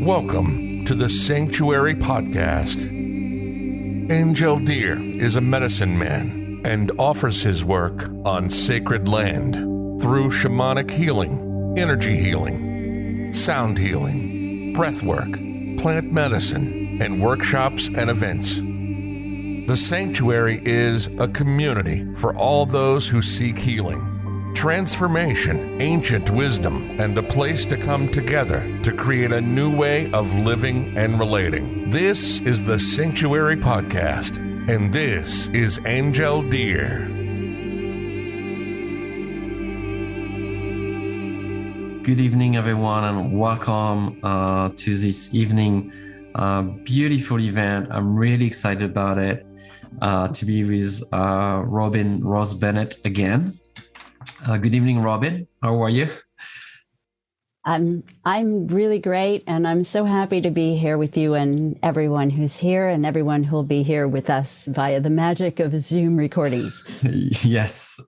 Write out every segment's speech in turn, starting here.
Welcome to the Sanctuary Podcast. Angel Deer is a medicine man and offers his work on sacred land through shamanic healing, energy healing, sound healing, breath work, plant medicine, and workshops and events. The Sanctuary is a community for all those who seek healing, transformation, ancient wisdom, and a place to come together to create a new way of living and relating. This is the Sanctuary Podcast, and this is Angel Deer. Good evening, everyone, and welcome to this evening beautiful event. I'm really excited about it, to be with Rose Bennett again. Good evening, Robin. How are you? I'm really great, and I'm so happy to be here with you and everyone who's here and everyone who'll be here with us via the magic of Zoom recordings. Yes.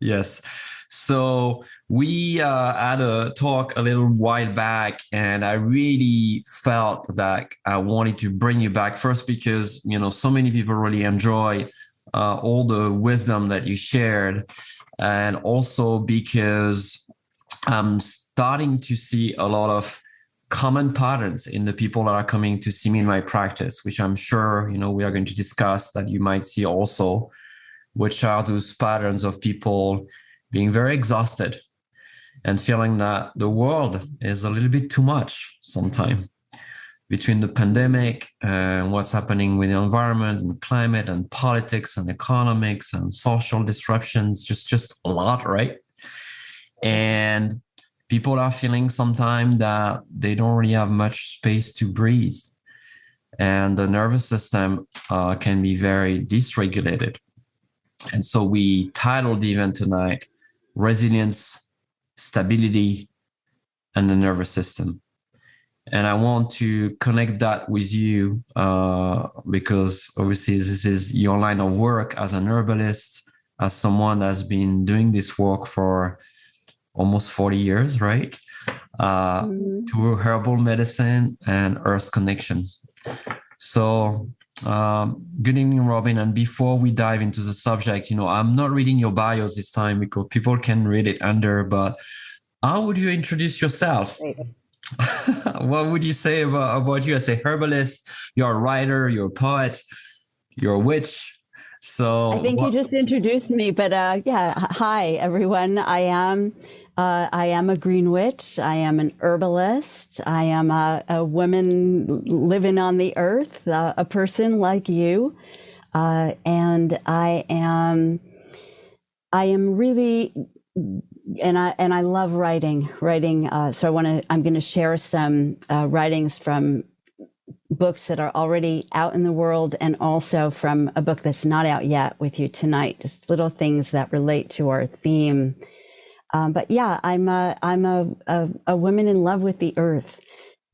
So we had a talk a little while back, and I really felt that I wanted to bring you back first because, so many people really enjoy all the wisdom that you shared. And also because I'm starting to see a lot of common patterns in the people that are coming to see me in my practice, which I'm sure, we are going to discuss that you might see also, which are those patterns of people being very exhausted and feeling that the world is a little bit too much sometimes. Between the pandemic and what's happening with the environment and climate and politics and economics and social disruptions, just a lot, right? And people are feeling sometimes that they don't really have much space to breathe. And the nervous system can be very dysregulated. And so we titled the event tonight, Resilience, Stability, and the Nervous System. And I want to connect that with you because obviously this is your line of work as an herbalist, as someone that's been doing this work for almost 40 years, right? To herbal medicine and earth connection. So good evening, Robin. And before we dive into the subject, I'm not reading your bios this time because people can read it under, but how would you introduce yourself? What would you say about you as a herbalist? You're a writer, you're a poet, you're a witch. So I think you just introduced me, but hi everyone. I am a green witch. I am an herbalist. I am a woman living on the earth, a person like you, and I am really. And I love writing. So I'm going to share some writings from books that are already out in the world, and also from a book that's not out yet with you tonight. Just little things that relate to our theme. But yeah, I'm a woman in love with the earth,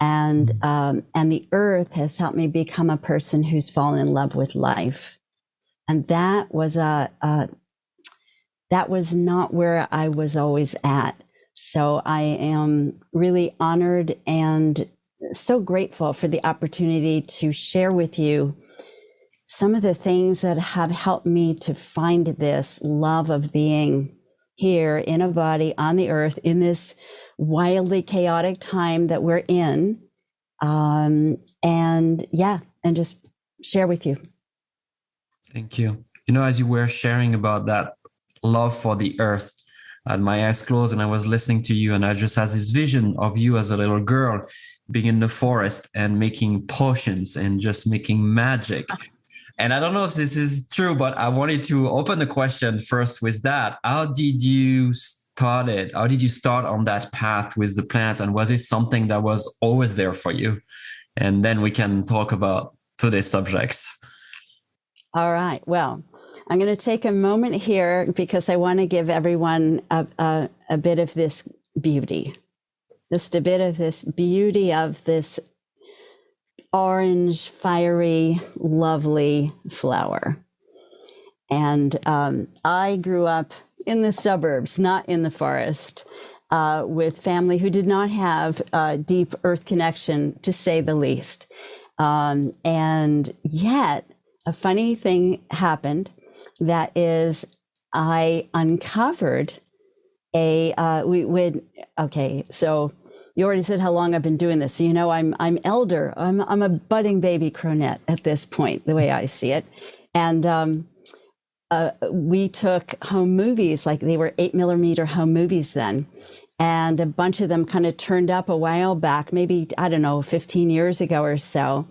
and the earth has helped me become a person who's fallen in love with life, and that was not where I was always at. So I am really honored and so grateful for the opportunity to share with you some of the things that have helped me to find this love of being here in a body on the earth in this wildly chaotic time that we're in. And just share with you. Thank you. As you were sharing about that love for the earth, I had my eyes closed and I was listening to you, and I just had this vision of you as a little girl being in the forest and making potions and just making magic. And I don't know if this is true, but I wanted to open the question first with that. How did you start on that path with the plant? And was it something that was always there for you? And then we can talk about today's subjects. All right. Well, I'm going to take a moment here because I want to give everyone a bit of this beauty, just a bit of this beauty of this orange, fiery, lovely flower. And I grew up in the suburbs, not in the forest. with family who did not have a deep earth connection, to say the least. And yet, a funny thing happened. That is, I uncovered okay, so you already said how long I've been doing this. So, you know, I'm elder. I'm a budding baby cronette at this point, the way I see it. And we took home movies, like they were 8mm home movies then. And a bunch of them kind of turned up a while back, maybe, I don't know, 15 years ago or so.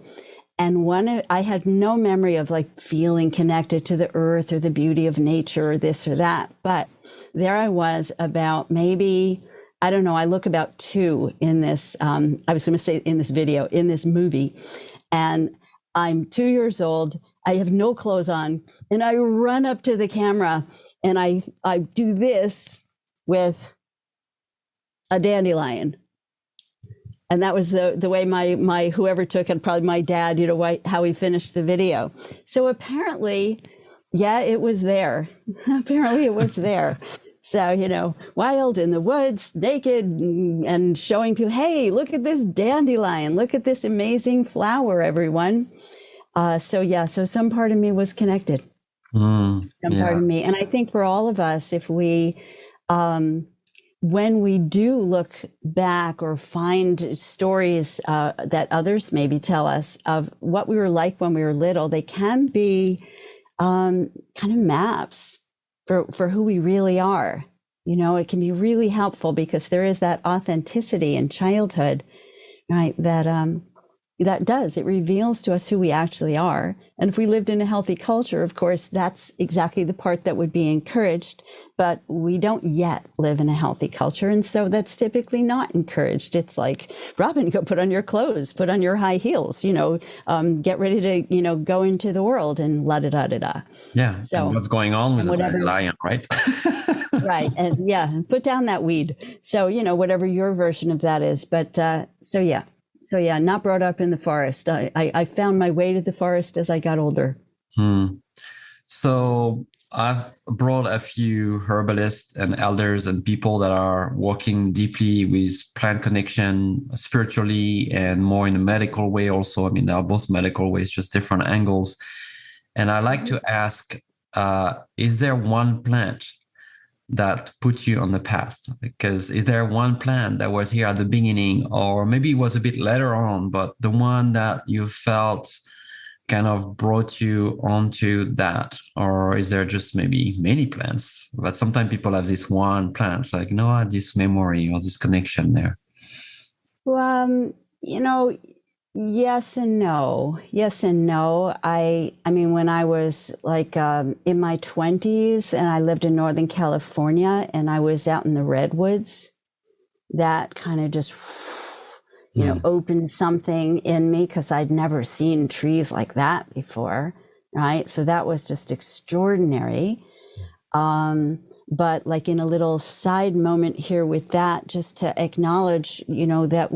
And I had no memory of like feeling connected to the earth or the beauty of nature or this or that. But there I was about maybe, I don't know, I look about 2 in this, I was going to say in this video, in this movie. And I'm 2 years old. I have no clothes on. And I run up to the camera and I do this with a dandelion. And that was the way my whoever took it, probably my dad, you know, how he finished the video. So apparently, yeah, it was there. Apparently it was there. So, you know, wild in the woods, naked, and showing people, hey, look at this dandelion. Look at this amazing flower, everyone. So some part of me was connected. Some part of me. And I think for all of us, if we... when we do look back or find stories that others maybe tell us of what we were like when we were little, they can be kind of maps for who we really are. You know, it can be really helpful because there is that authenticity in childhood, right? It reveals to us who we actually are. And if we lived in a healthy culture, of course, that's exactly the part that would be encouraged. But we don't yet live in a healthy culture. And so that's typically not encouraged. It's like, Robin, go put on your clothes, put on your high heels, you know, get ready to, you know, go into the world and la-da-da-da-da. Yeah. So and what's going on with the lion, right? Right. And yeah, put down that weed. So, you know, whatever your version of that is. But So yeah, not brought up in the forest. I found my way to the forest as I got older. So I've brought a few herbalists and elders and people that are working deeply with plant connection spiritually and more in a medical way also. I mean, they are both medical ways, just different angles. And I like to ask, is there one plant that put you on the path? Because is there one plant that was here at the beginning, or maybe it was a bit later on, but the one that you felt kind of brought you onto that? Or is there just maybe many plants? But sometimes people have this one plant, like, no, I had this memory or this connection there. Well, you know, yes and no. I mean, when I was like in my 20s and I lived in Northern California and I was out in the redwoods, that kind of just, you know, opened something in me because I'd never seen trees like that before, right? So that was just extraordinary. But like in a little side moment here with that, just to acknowledge, you know, that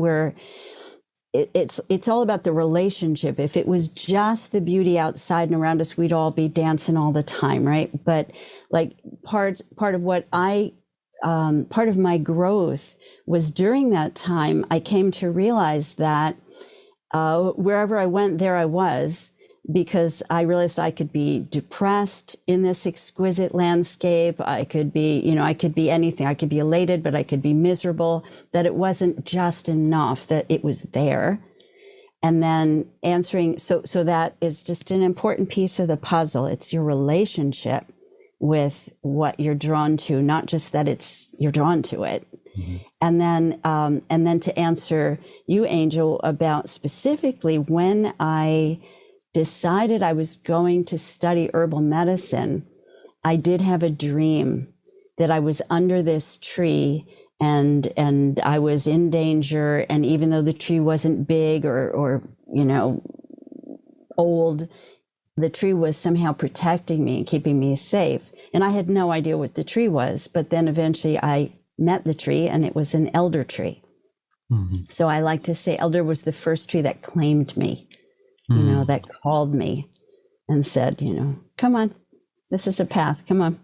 it's all about the relationship. If it was just the beauty outside and around us, we'd all be dancing all the time, right? But like part of what part of my growth was during that time, I came to realize that wherever I went, there I was, because I realized I could be depressed in this exquisite landscape. I could be, you know, I could be anything. I could be elated, but I could be miserable, that it wasn't just enough, that it was there. And then answering, so that is just an important piece of the puzzle. It's your relationship with what you're drawn to, not just that you're drawn to it. Mm-hmm. And then to answer you, Angel, about specifically when I decided I was going to study herbal medicine, I did have a dream that I was under this tree and I was in danger. And even though the tree wasn't big or you know, old, the tree was somehow protecting me and keeping me safe. And I had no idea what the tree was. But then eventually I met the tree, and it was an elder tree. Mm-hmm. So I like to say elder was the first tree that claimed me, you know, that called me and said, you know, come on, this is a path, come on.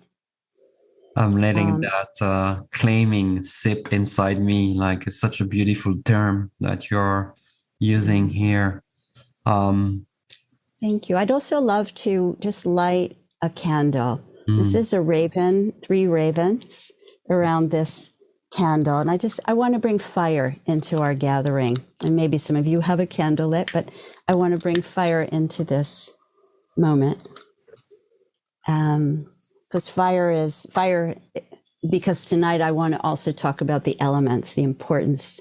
I'm letting that claiming sip inside me. Like it's such a beautiful term that you're using here. Thank you. I'd also love to just light a candle. This is a raven, 3 ravens around this candle. And I want to bring fire into our gathering. And maybe some of you have a candle lit, but I want to bring fire into this moment. Because because tonight I want to also talk about the elements, the importance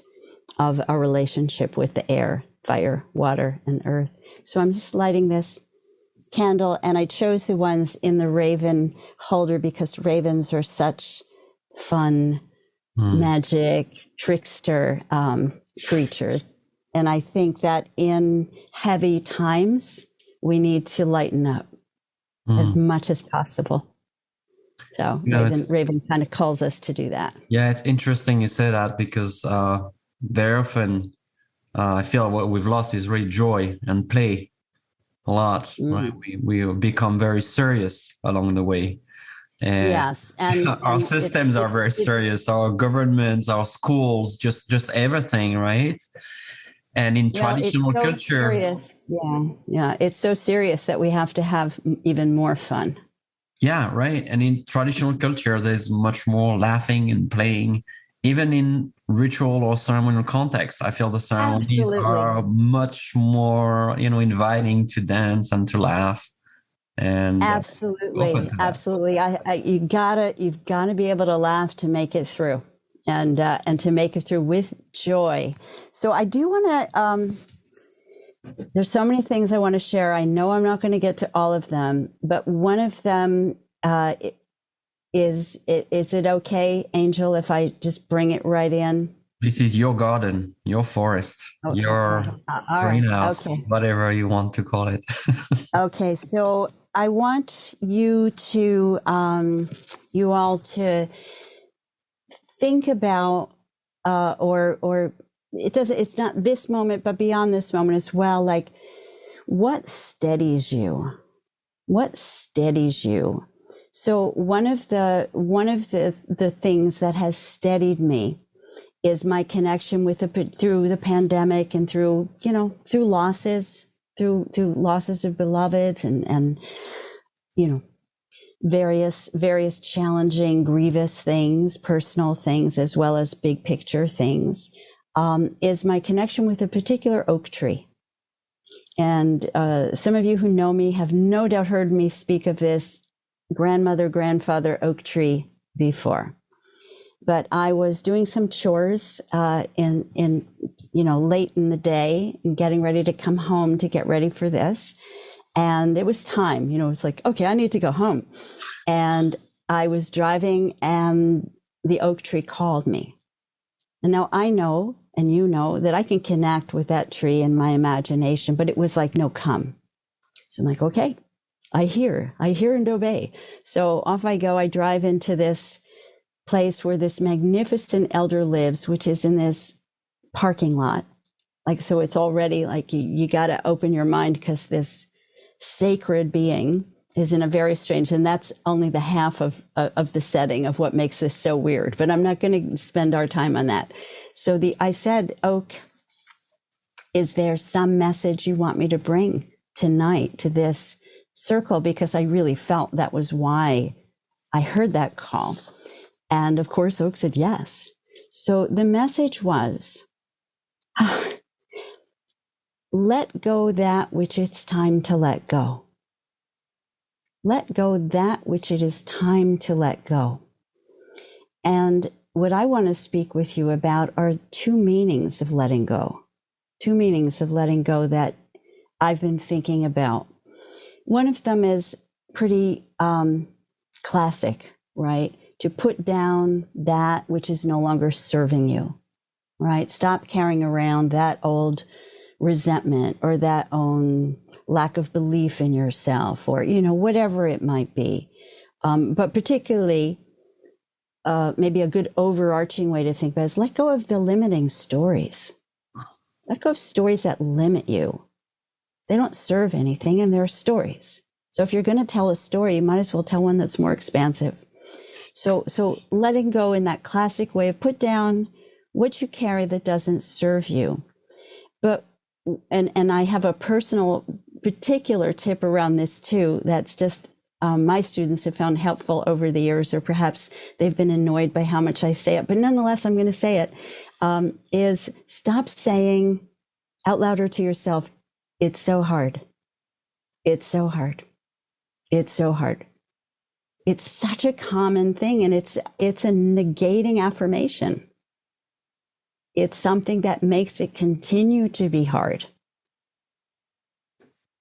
of our relationship with the air, fire, water, and earth. So I'm just lighting this candle, and I chose the ones in the raven holder because ravens are such fun, magic, trickster creatures. And I think that in heavy times, we need to lighten up as much as possible. So Raven kind of calls us to do that. Yeah, it's interesting you say that because very often I feel what we've lost is really joy and play a lot. Right? We become very serious along the way. And yes, and our systems are very serious. Our governments, our schools, just everything, right? And in traditional culture, serious. Yeah, it's so serious that we have to have even more fun. Yeah, right. And in traditional culture, there's much more laughing and playing, even in ritual or ceremonial context. I feel the ceremonies are much more, inviting to dance and to laugh. And absolutely. You've got to be able to laugh to make it through, and to make it through with joy. So I do want to. There's so many things I want to share. I know I'm not going to get to all of them, but one of them is it okay, Angel, if I just bring it right in? This is your garden, your forest, your greenhouse, whatever you want to call it. Okay, so I want you to, you all to think about, or it's not this moment, but beyond this moment as well, like what steadies you? What steadies you? So one of the things that has steadied me is my connection with through the pandemic and through losses, through losses of beloveds and various challenging, grievous things, personal things, as well as big picture things. Is my connection with a particular oak tree. And some of you who know me have no doubt heard me speak of this grandfather oak tree before. But I was doing some chores in late in the day and getting ready to come home to get ready for this. And it was time, it's like, okay, I need to go home. And I was driving and the oak tree called me. And now I know, and you know, that I can connect with that tree in my imagination, but it was like, no, come. So I'm like, okay, I hear and obey. So off I go. I drive into this place where this magnificent elder lives, which is in this parking lot. Like, so it's already like you got to open your mind because this sacred being is in a very strange, and that's only the half of the setting of what makes this so weird, but I'm not going to spend our time on that. So I said, Oak, is there some message you want me to bring tonight to this circle? Because I really felt that was why I heard that call. And of course, Oak said yes. So the message was, let go that which it's time to let go. Let go that which it is time to let go. And what I want to speak with you about are 2 meanings of letting go. 2 meanings of letting go that I've been thinking about. One of them is pretty classic, right? To put down that which is no longer serving you, right? Stop carrying around that old resentment or that own lack of belief in yourself, or whatever it might be, but particularly maybe a good overarching way to think about it is let go of the limiting stories. Let go of stories that limit you. They don't serve anything, and they're stories. So if you're going to tell a story, you might as well tell one that's more expansive. So letting go in that classic way of put down what you carry that doesn't serve you. But, and I have a particular tip around this too, that's just my students have found helpful over the years, or perhaps they've been annoyed by how much I say it, but nonetheless, I'm going to say it, is stop saying out loud or to yourself, it's so hard. It's so hard. It's so hard. It's such a common thing, and it's a negating affirmation. It's something that makes it continue to be hard.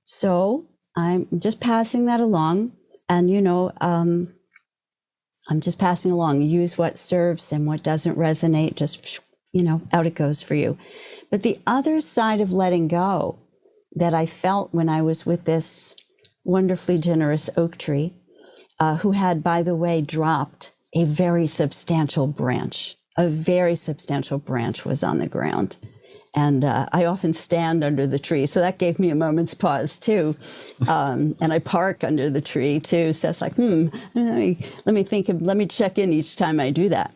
So I'm just passing that along, and I'm just passing along. Use what serves, and what doesn't resonate, just out it goes for you. But the other side of letting go that I felt when I was with this wonderfully generous oak tree, who had, by the way, dropped a very substantial branch. A very substantial branch was on the ground. And I often stand under the tree. So that gave me a moment's pause too. And I park under the tree too. So it's like, let me check in each time I do that.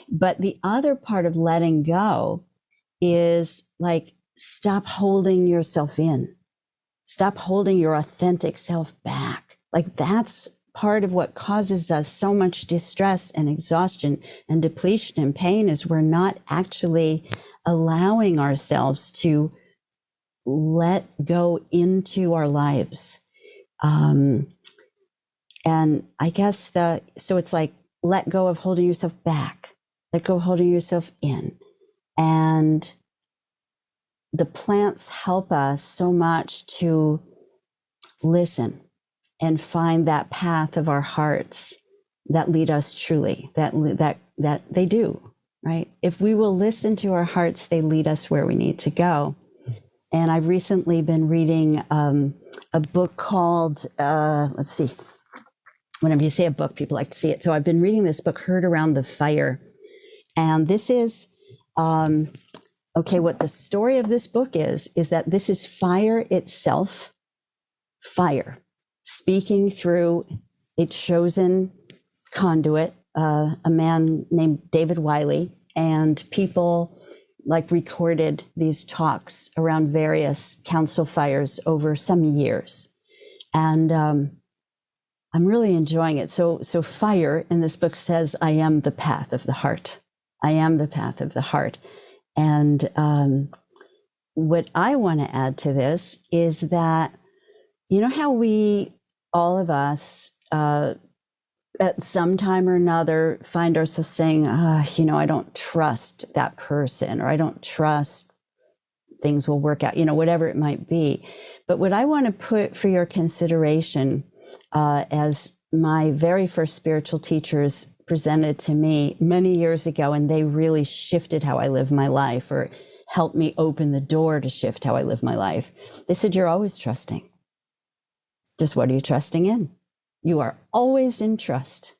But the other part of letting go is like, stop holding yourself in. Stop holding your authentic self back. Like, that's part of what causes us so much distress and exhaustion and depletion and pain, is we're not actually allowing ourselves to let go into our lives. And I guess so it's like, let go of holding yourself back, let go of holding yourself in. And the plants help us so much to listen and find that path of our hearts that lead us truly, that they do, right? If we will listen to our hearts, they lead us where we need to go. And I've recently been reading a book called, let's see, whenever you say a book, people like to see it. So I've been reading this book, Heard Around the Fire. And this is, what the story of this book is that this is fire itself, fire, speaking through a chosen conduit, a man named David Wiley, and people like recorded these talks around various council fires over some years. And I'm really enjoying it. So fire in this book says, I am the path of the heart. I am the path of the heart. And what I want to add to this is that, how we, all of us, at some time or another, find ourselves saying, I don't trust that person, or I don't trust things will work out, whatever it might be. But what I want to put for your consideration, as my very first spiritual teachers presented to me many years ago, and they really shifted how I live my life, or helped me open the door to shift how I live my life. They said, you're always trusting. Just what are you trusting in? You are always in trust,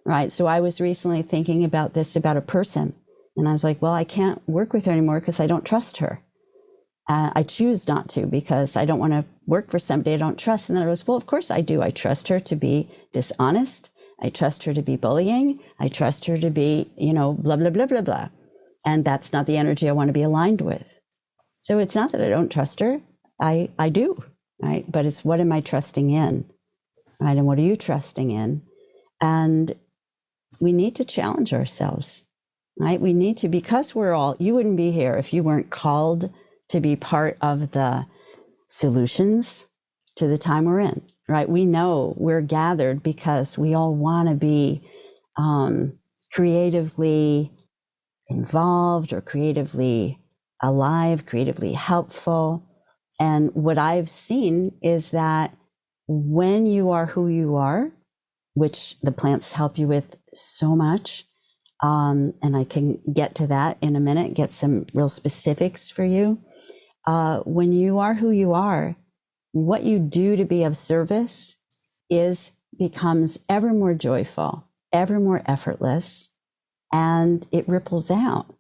right? So I was recently thinking about this, about a person, and I was like, well, I can't work with her anymore because I don't trust her. I choose not to, because I don't want to work for somebody I don't trust. And then I was, well, of course I do. I trust her to be dishonest. I trust her to be bullying. I trust her to be, blah, blah, blah, blah, blah. And that's not the energy I want to be aligned with. So it's not that I don't trust her. I do, right? But it's, what am I trusting in, right? And what are you trusting in? And we need to challenge ourselves, right? We need to, because you wouldn't be here if you weren't called to be part of the solutions to the time we're in, right? We know we're gathered because we all want to be creatively involved, or creatively alive, creatively helpful. And what I've seen is that when you are who you are, which the plants help you with so much, and I can get to that in a minute, get some real specifics for you. When you are who you are, what you do to be of service becomes ever more joyful, ever more effortless, and it ripples out.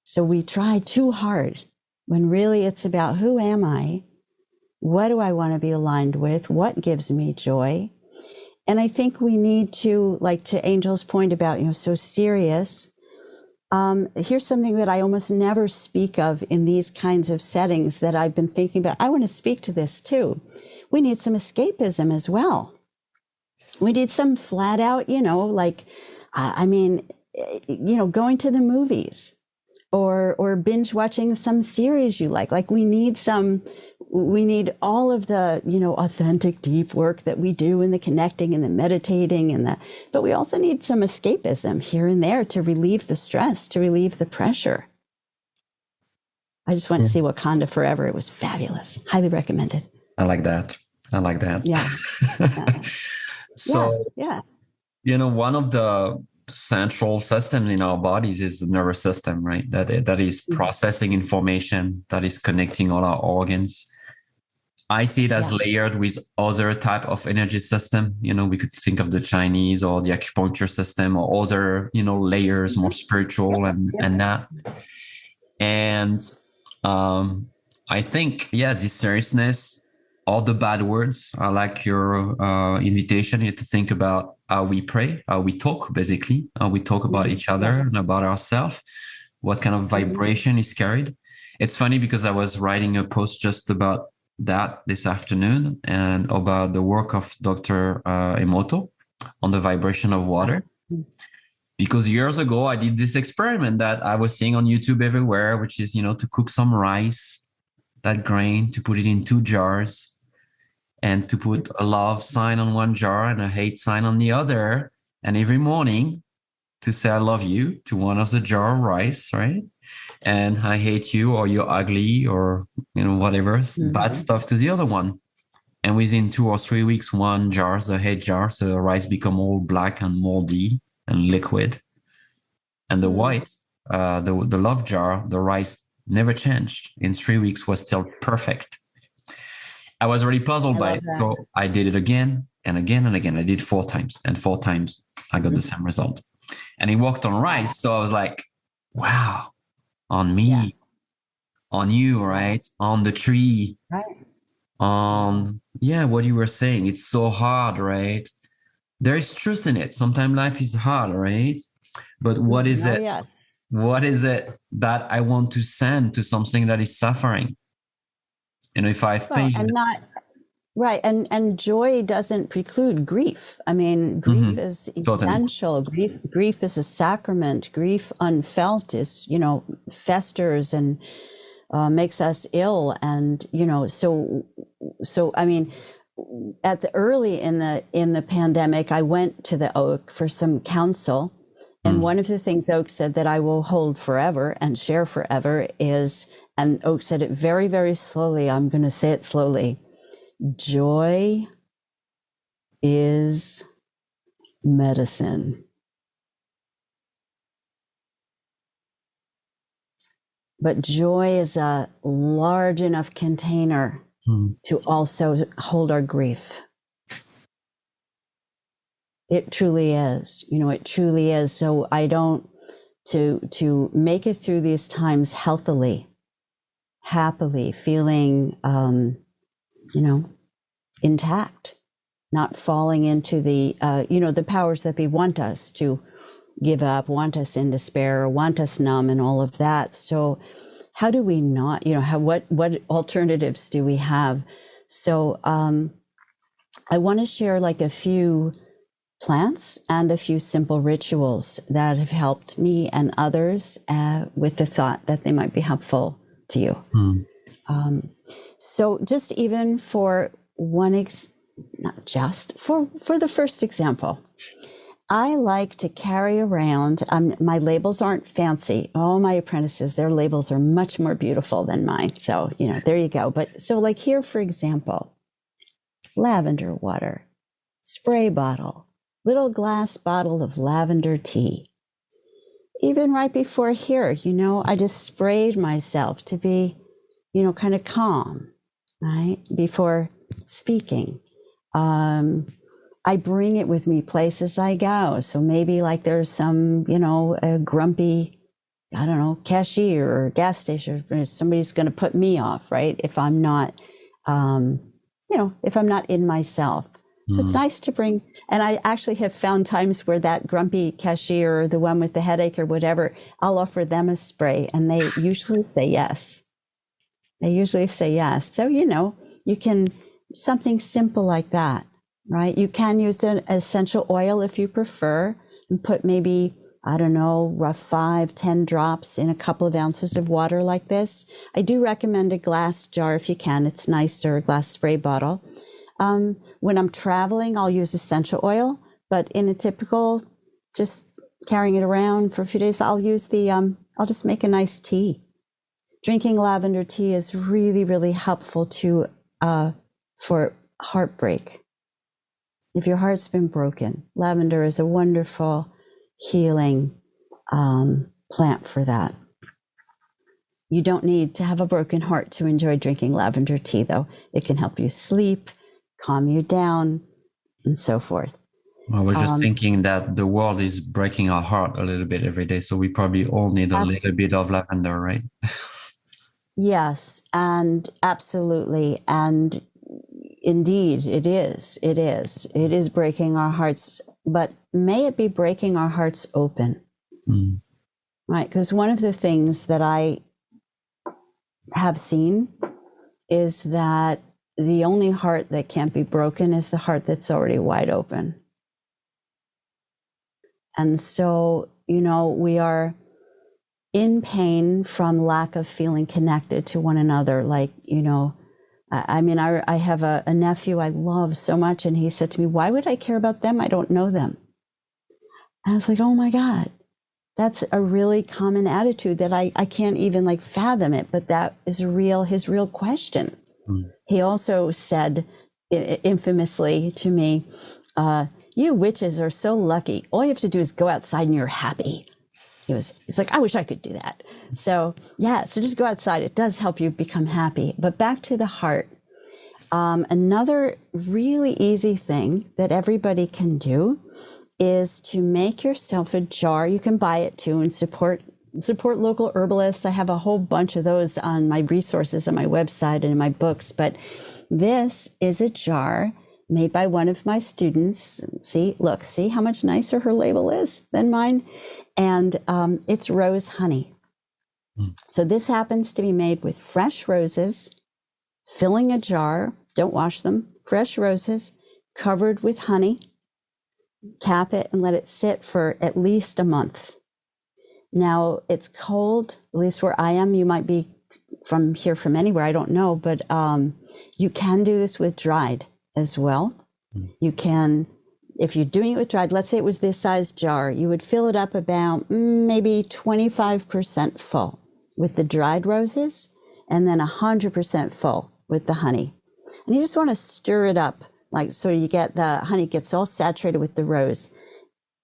So we try too hard when really it's about, who am I? What do I want to be aligned with? What gives me joy? And I think we need to, like to Angel's point about, so serious. Here's something that I almost never speak of in these kinds of settings that I've been thinking about. I want to speak to this too. We need some escapism as well. We need some flat out, going to the movies or binge watching some series you like. Like we need all of the, authentic deep work that we do in the connecting and the meditating but we also need some escapism here and there to relieve the stress, to relieve the pressure. I just went to see Wakanda Forever. It was fabulous. Highly recommended. I like that. Yeah. So, yeah. One of the central systems in our bodies is the nervous system, right? That is processing information, that is connecting all our organs. I see it as layered with other type of energy system. We could think of the Chinese or the acupuncture system or other, layers, more spiritual and that. And I think, this seriousness, all the bad words. I like your invitation here to think about how we pray, how we talk, basically, how we talk about each other and about ourselves, what kind of vibration is carried. It's funny because I was writing a post just about that this afternoon and about the work of Dr. Emoto on the vibration of water. Because years ago, I did this experiment that I was seeing on YouTube everywhere, which is, to cook some rice, that grain, to put it in 2 jars, and to put a love sign on one jar and a hate sign on the other. And every morning to say, I love you to one of the jar of rice, right? And I hate you, or you're ugly, or, whatever, bad stuff to the other one. And within 2 or 3 weeks, one jar, the hate jar, so the rice become all black and moldy and liquid. And the white, the love jar, the rice never changed. In 3 weeks was still perfect. I was really puzzled by it. That. So I did it again and again and again. I did 4 times, and 4 times I got the same result. And it worked on rice. So I was like, wow, on me, on you, right? On the tree, right? What you were saying. It's so hard, right? There is truth in it. Sometimes life is hard, right? But what is it? Yes. What is it that I want to send to something that is suffering? If I have pain. And not right. And joy doesn't preclude grief. I mean, grief is essential. Grief is a sacrament. Grief unfelt is, festers and makes us ill. And, so I mean, at the early in the pandemic, I went to the Oak for some counsel. And one of the things Oak said that I will hold forever and share forever is, and Oak said it very, very slowly. I'm going to say it slowly. Joy is medicine. But joy is a large enough container to also hold our grief. It truly is. It truly is. So I don't, to make it through these times healthily, happily, feeling, intact, not falling into the, the powers that be want us to give up, want us in despair, want us numb and all of that. So how do we not, what alternatives do we have? So I want to share like a few plants and a few simple rituals that have helped me and others with the thought that they might be helpful to you. So just even for for the first example, I like to carry around, my labels aren't fancy. All my apprentices, their labels are much more beautiful than mine. So, there you go. But so like here, for example, lavender water, spray bottle, little glass bottle of lavender tea. Even right before here, I just sprayed myself to be, kind of calm, right? Before speaking. I bring it with me places I go. So maybe like there's some, a grumpy, cashier or gas station, somebody's going to put me off, right? If I'm not, if I'm not in myself. So it's nice to bring, and I actually have found times where that grumpy cashier or the one with the headache or whatever, I'll offer them a spray and they usually say yes. They usually say yes. So, you can, something simple like that, right? You can use an essential oil if you prefer and put maybe, I don't know, rough 5-10 drops in a couple of ounces of water like this. I do recommend a glass jar if you can. It's nicer, a glass spray bottle. When I'm traveling, I'll use essential oil, but in a typical, just carrying it around for a few days, I'll use I'll just make a nice tea. Drinking lavender tea is really, really helpful for heartbreak. If your heart's been broken, lavender is a wonderful healing plant for that. You don't need to have a broken heart to enjoy drinking lavender tea, though. It can help you sleep, calm you down, and so forth. I was just thinking that the world is breaking our heart a little bit every day, so we probably all need a little bit of lavender, right? Yes, and absolutely. And indeed, it is. It is. It is breaking our hearts, but may it be breaking our hearts open. Right? Because one of the things that I have seen is that the only heart that can't be broken is the heart that's already wide open. And so, we are in pain from lack of feeling connected to one another. Like, I have a nephew I love so much, and he said to me, "Why would I care about them? I don't know them." And I was like, oh my God, that's a really common attitude that I can't even fathom it, but that is his real question. He also said infamously to me, "You witches are so lucky. All you have to do is go outside and you're happy." He's like, "I wish I could do that." So so just go outside. It does help you become happy. But back to the heart. Another really easy thing that everybody can do is to make yourself a jar. You can buy it too and support local herbalists. I have a whole bunch of those on my resources on my website and in my books. But this is a jar made by one of my students. See how much nicer her label is than mine. And it's rose honey. So this happens to be made with fresh roses, filling a jar, don't wash them, fresh roses, covered with honey, cap it and let it sit for at least a month. Now it's cold, at least where I am. You might be from anywhere, I don't know, but you can do this with dried as well. You can, if you're doing it with dried, let's say it was this size jar, you would fill it up about maybe 25% full with the dried roses and then 100% full with the honey. And you just want to stir it up, so you get the honey gets all saturated with the rose.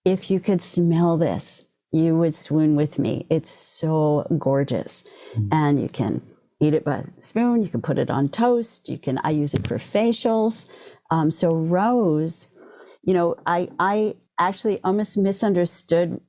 If you could smell this, you would swoon with me. It's so gorgeous. And you can eat it by a spoon. You can put it on toast. I use it for facials. So rose, I actually almost misunderstood,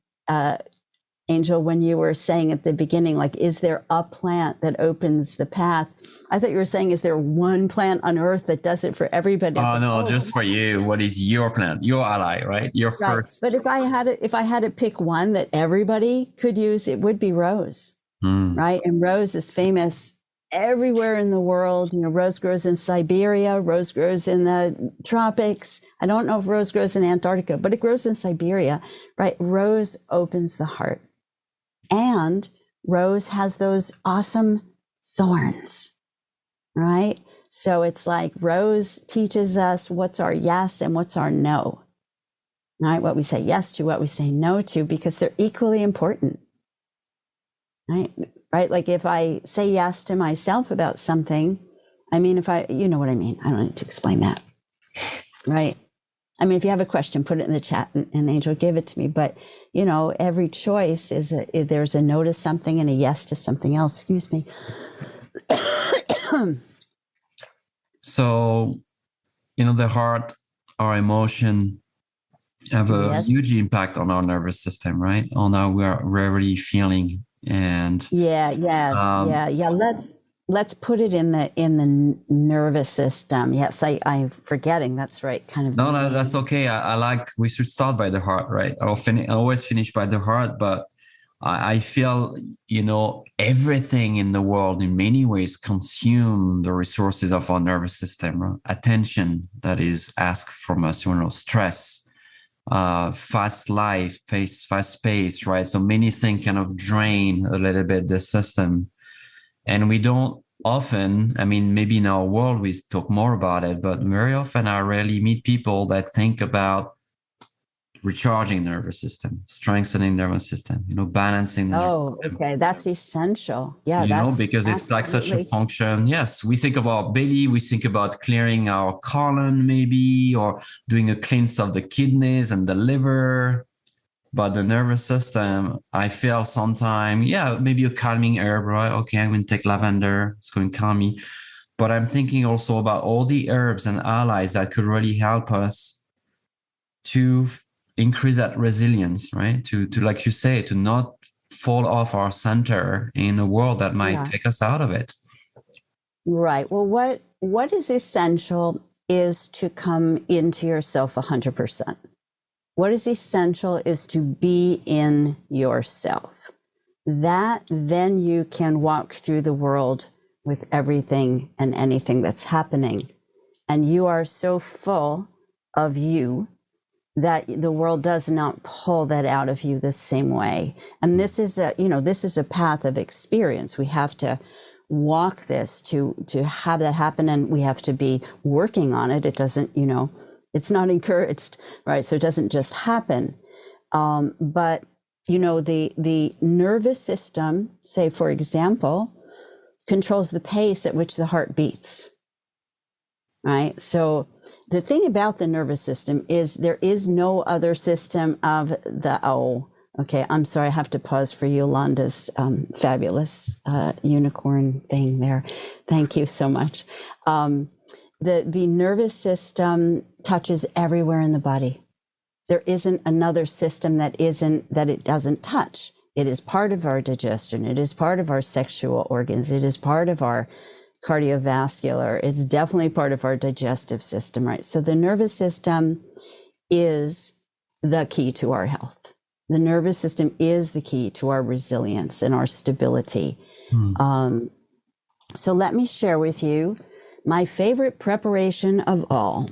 Angel, when you were saying at the beginning, is there a plant that opens the path? I thought you were saying, is there one plant on earth that does it for everybody? Oh, no, just for you. What is your plant? Your ally, right? Your first. But if I had to pick one that everybody could use, it would be rose, right? And rose is famous everywhere in the world. Rose grows in Siberia, rose grows in the tropics. I don't know if rose grows in Antarctica, but it grows in Siberia, right? Rose opens the heart. And rose has those awesome thorns, right? So it's like rose teaches us what's our yes and what's our no, right? What we say yes to, what we say no to, because they're equally important, right? Like if I say yes to myself about something, you know what I mean? I don't need to explain that, right? If you have a question, put it in the chat and Angel, give it to me. But, every choice there's a no to something and a yes to something else. Excuse me. So, the heart, our emotion have a huge impact on our nervous system, right? On how we're really feeling. And yeah. let's put it in the nervous system. Yes, I'm forgetting. That's right. Kind of. No, that's okay. I like, we should start by the heart, right? I always finish by the heart, but I feel, everything in the world in many ways consume the resources of our nervous system, right? Attention that is asked from us, stress, fast life, fast pace, right? So many things kind of drain a little bit the system. And we don't often, maybe in our world we talk more about it, but very often I rarely meet people that think about recharging nervous system, strengthening nervous system, balancing the nervous system. Okay, that's essential. Yeah, because it's like such a function. Yes, we think of our belly, we think about clearing our colon maybe, or doing a cleanse of the kidneys and the liver. But the nervous system, I feel sometimes, maybe a calming herb, right? Okay, I'm going to take lavender. It's going to calm me. But I'm thinking also about all the herbs and allies that could really help us to increase that resilience, right? To like you say, to not fall off our center in a world that might take us out of it. Right. Well, what is essential is to come into yourself 100%. What is essential is to be in yourself. That then you can walk through the world with everything and anything that's happening. And you are so full of you that the world does not pull that out of you the same way. And this is a path of experience. We have to walk this to have that happen, and we have to be working on it. It doesn't, it's not encouraged, right? So it doesn't just happen. But, the nervous system, say, for example, controls the pace at which the heart beats, right? So the thing about the nervous system is there is no other system of the, okay, I'm sorry, I have to pause for Yolanda's fabulous unicorn thing there. Thank you so much. The nervous system touches everywhere in the body. There isn't another system that it doesn't touch. It is part of our digestion. It is part of our sexual organs. It is part of our cardiovascular. It's definitely part of our digestive system, right? So the nervous system is the key to our health. The nervous system is the key to our resilience and our stability. So let me share with you my favorite preparation of all,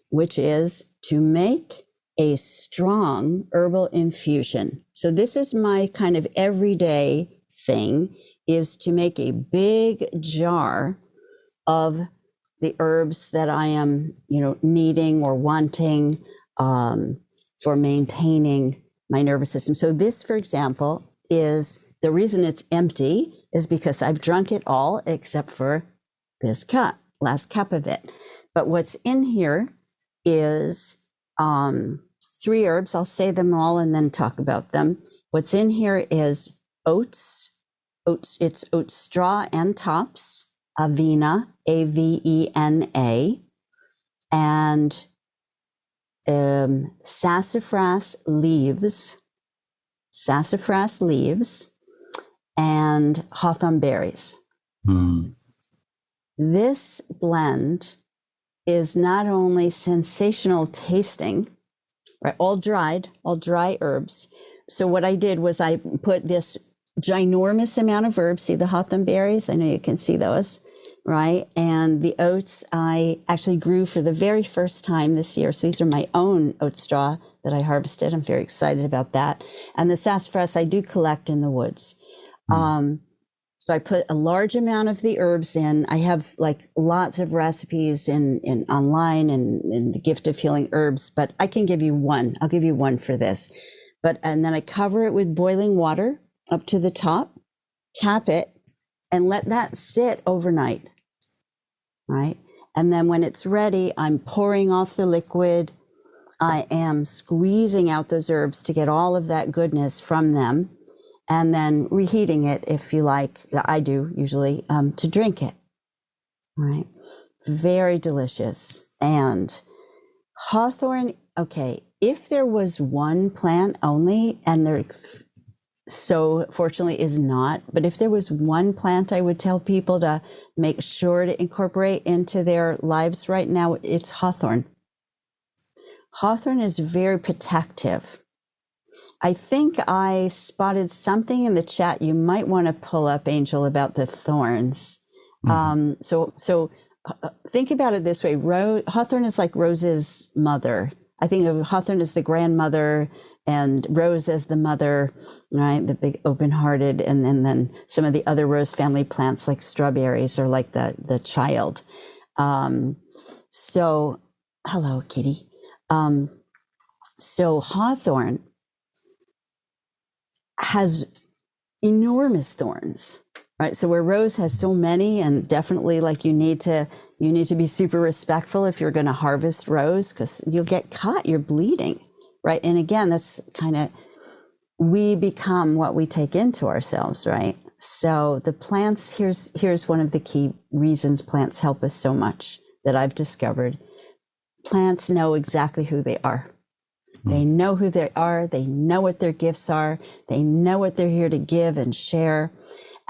which is to make a strong herbal infusion. So this is my kind of everyday thing, is to make a big jar of the herbs that I am, needing or wanting for maintaining my nervous system. So this, for example, is the reason it's empty is because I've drunk it all except for this last cup of it. But what's in here is 3 herbs. I'll say them all and then talk about them. What's in here is oats. It's oatstraw and tops, Avena, Avena, and sassafras leaves, and hawthorn berries. This blend is not only sensational tasting, right? All dry herbs. So what I did was I put this ginormous amount of herbs. See the hawthorn berries? I know you can see those, right? And the oats I actually grew for the very first time this year. So these are my own oat straw that I harvested. I'm very excited about that. And the sassafras I do collect in the woods. So I put a large amount of the herbs in. I have like lots of recipes in online and the gift of healing herbs, but I can give you one. I'll give you one for this. And then I cover it with boiling water up to the top, tap it, and let that sit overnight, right? And then when it's ready, I'm pouring off the liquid. I am squeezing out those herbs to get all of that goodness from them, and then reheating it, if you like, I do usually, to drink it, right? Very delicious. And hawthorn, okay, if there was one plant only, and so fortunately is not. But if there was one plant I would tell people to make sure to incorporate into their lives right now, it's hawthorn. Hawthorn is very protective. I think I spotted something in the chat you might want to pull up, Angel, about the thorns. So think about it this way. Hawthorn is like Rose's mother. I think of Hawthorn as the grandmother and Rose as the mother, right? The big open-hearted, and then some of the other rose family plants like strawberries are like the child. So, hello, kitty. So Hawthorn has enormous thorns, right? So where rose has so many, and definitely like you need to be super respectful if you're going to harvest rose, because you'll get cut, you're bleeding, right? And again, that's kind of, we become what we take into ourselves, right? So the plants, here's one of the key reasons plants help us so much that I've discovered. Plants know exactly who they are. They know who they are. They know what their gifts are. They know what they're here to give and share.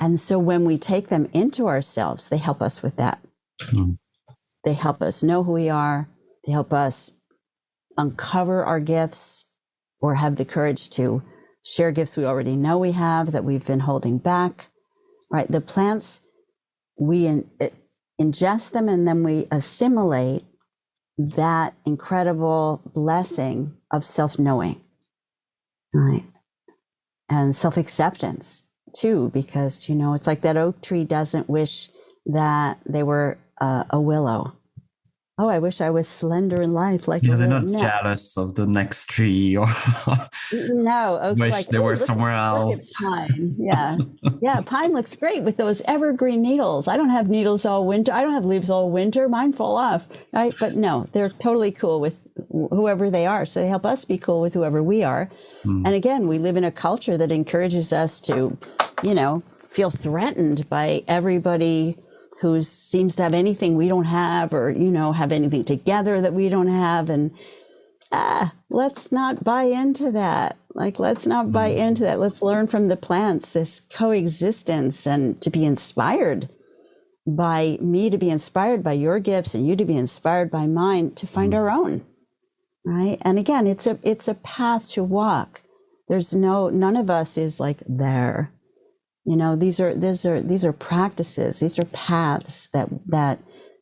And so when we take them into ourselves, they help us with that. They help us know who we are. They help us uncover our gifts or have the courage to share gifts we already know we have that we've been holding back, right? The plants, we ingest them and then we assimilate that incredible blessing of self-knowing, right? And self-acceptance too, because, it's like that oak tree doesn't wish that they were a willow. Oh, I wish I was slender in life like a they're willow. not jealous of the next tree or no, oak's wish like, they were somewhere else. Look at pine. Yeah, pine looks great with those evergreen needles. I don't have needles all winter. I don't have leaves all winter. Mine fall off, right? But no, they're totally cool with whoever they are. So they help us be cool with whoever we are. And again, we live in a culture that encourages us to, feel threatened by everybody who seems to have anything we don't have, or, have anything together that we don't have. And let's not buy into that. Let's not buy into that. Let's learn from the plants, this coexistence, and to be inspired by me, to be inspired by your gifts, and you to be inspired by mine, to find our own, right? And again, it's a path to walk. None of us is like there. These are practices. These are paths that,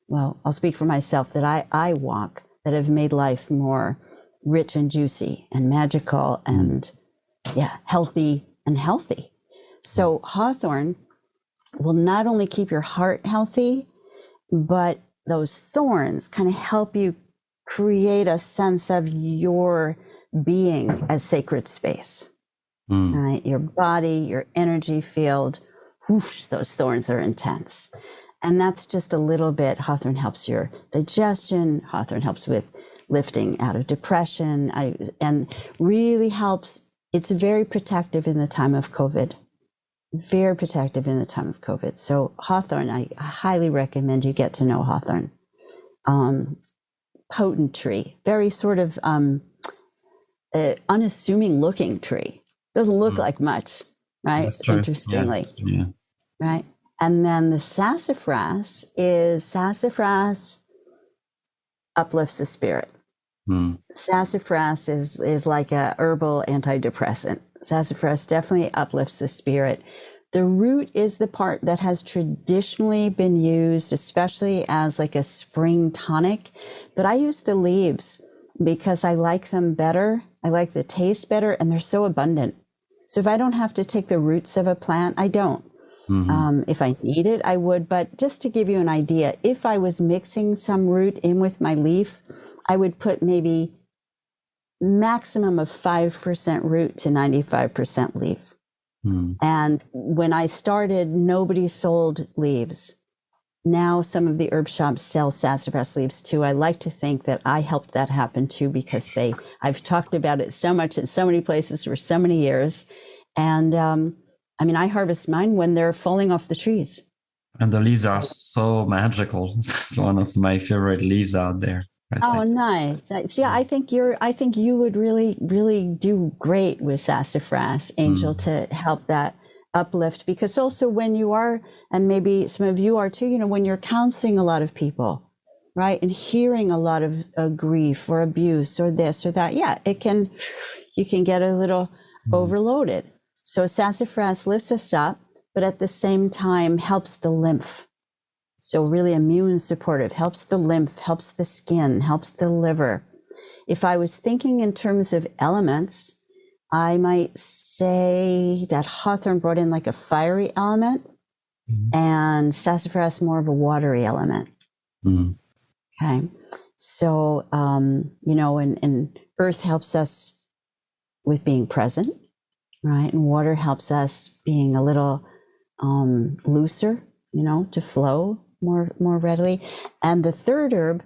well, I'll speak for myself, that I walk, that have made life more rich and juicy and magical and healthy. So hawthorn will not only keep your heart healthy, but those thorns kind of help you create a sense of your being as sacred space. Right? Your body, your energy field, whoosh, those thorns are intense. And that's just a little bit. Hawthorn helps your digestion. Hawthorn helps with lifting out of depression, and really helps. It's very protective in the time of COVID. Very protective in the time of COVID. So hawthorn, I highly recommend you get to know hawthorn. Potent tree, very sort of unassuming looking tree. Doesn't look like much, right? Interestingly, right? And then the sassafras uplifts the spirit. Sassafras is like a herbal antidepressant. Sassafras definitely uplifts the spirit. The root is the part that has traditionally been used, especially as like a spring tonic. But I use the leaves because I like them better. I like the taste better, and they're so abundant. So if I don't have to take the roots of a plant, I don't. If I need it, I would. But just to give you an idea, if I was mixing some root in with my leaf, I would put maybe maximum of 5% root to 95% leaf. And when I started, nobody sold leaves. Now some of the herb shops sell sassafras leaves too. I like to think that I helped that happen too, because I've talked about it so much in so many places for so many years. And I harvest mine when they're falling off the trees. And the leaves are so magical. It's one of my favorite leaves out there. Oh, nice. See, I think you would really, really do great with sassafras, Angel, to help that uplift. Because also when you are, and maybe some of you are too, when you're counseling a lot of people, right, and hearing a lot of grief or abuse or this or that, you can get a little overloaded. So sassafras lifts us up, but at the same time helps the lymph. So really immune supportive, helps the lymph, helps the skin, helps the liver. If I was thinking in terms of elements, I might say that hawthorn brought in like a fiery element and sassafras more of a watery element. Okay. So, and earth helps us with being present, right? And water helps us being a little looser, to flow more readily. And the third herb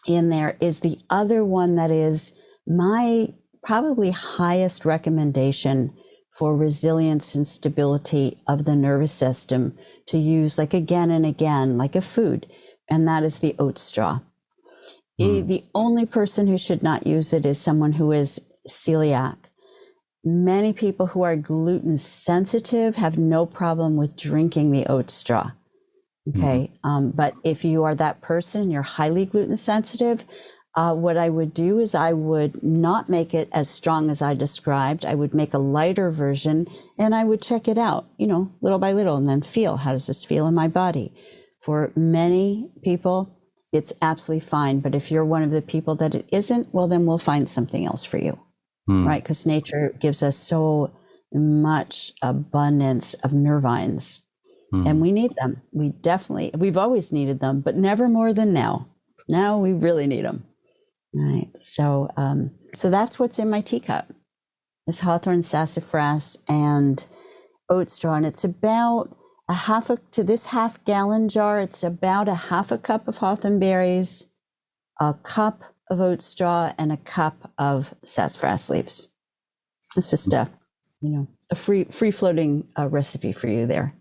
in there is the other one that is my probably highest recommendation for resilience and stability of the nervous system to use like again and again, like a food. And that is the oat straw. The only person who should not use it is someone who is celiac. Many people who are gluten sensitive have no problem with drinking the oat straw. Okay. But if you are that person, you're highly gluten sensitive, what I would do is I would not make it as strong as I described. I would make a lighter version and I would check it out, little by little, and then feel, how does this feel in my body? For many people, it's absolutely fine. But if you're one of the people that it isn't, well, then we'll find something else for you, right? Because nature gives us so much abundance of nervines. And we need them. We've always needed them, but never more than now. Now we really need them. Right. So that's what's in my teacup. Is hawthorn, sassafras, and oat straw. And it's about to this half gallon jar, it's about a half a cup of hawthorn berries, a cup of oat straw, and a cup of sassafras leaves. It's just a free floating recipe for you there.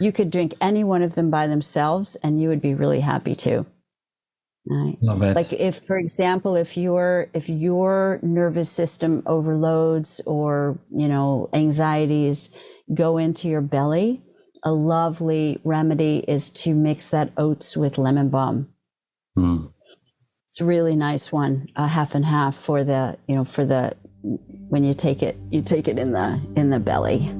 You could drink any one of them by themselves and you would be really happy too. Right. Love it. Like if, for example, if your nervous system overloads or, anxieties go into your belly, a lovely remedy is to mix that oats with lemon balm. It's a really nice one, half and half for when you take it in the belly.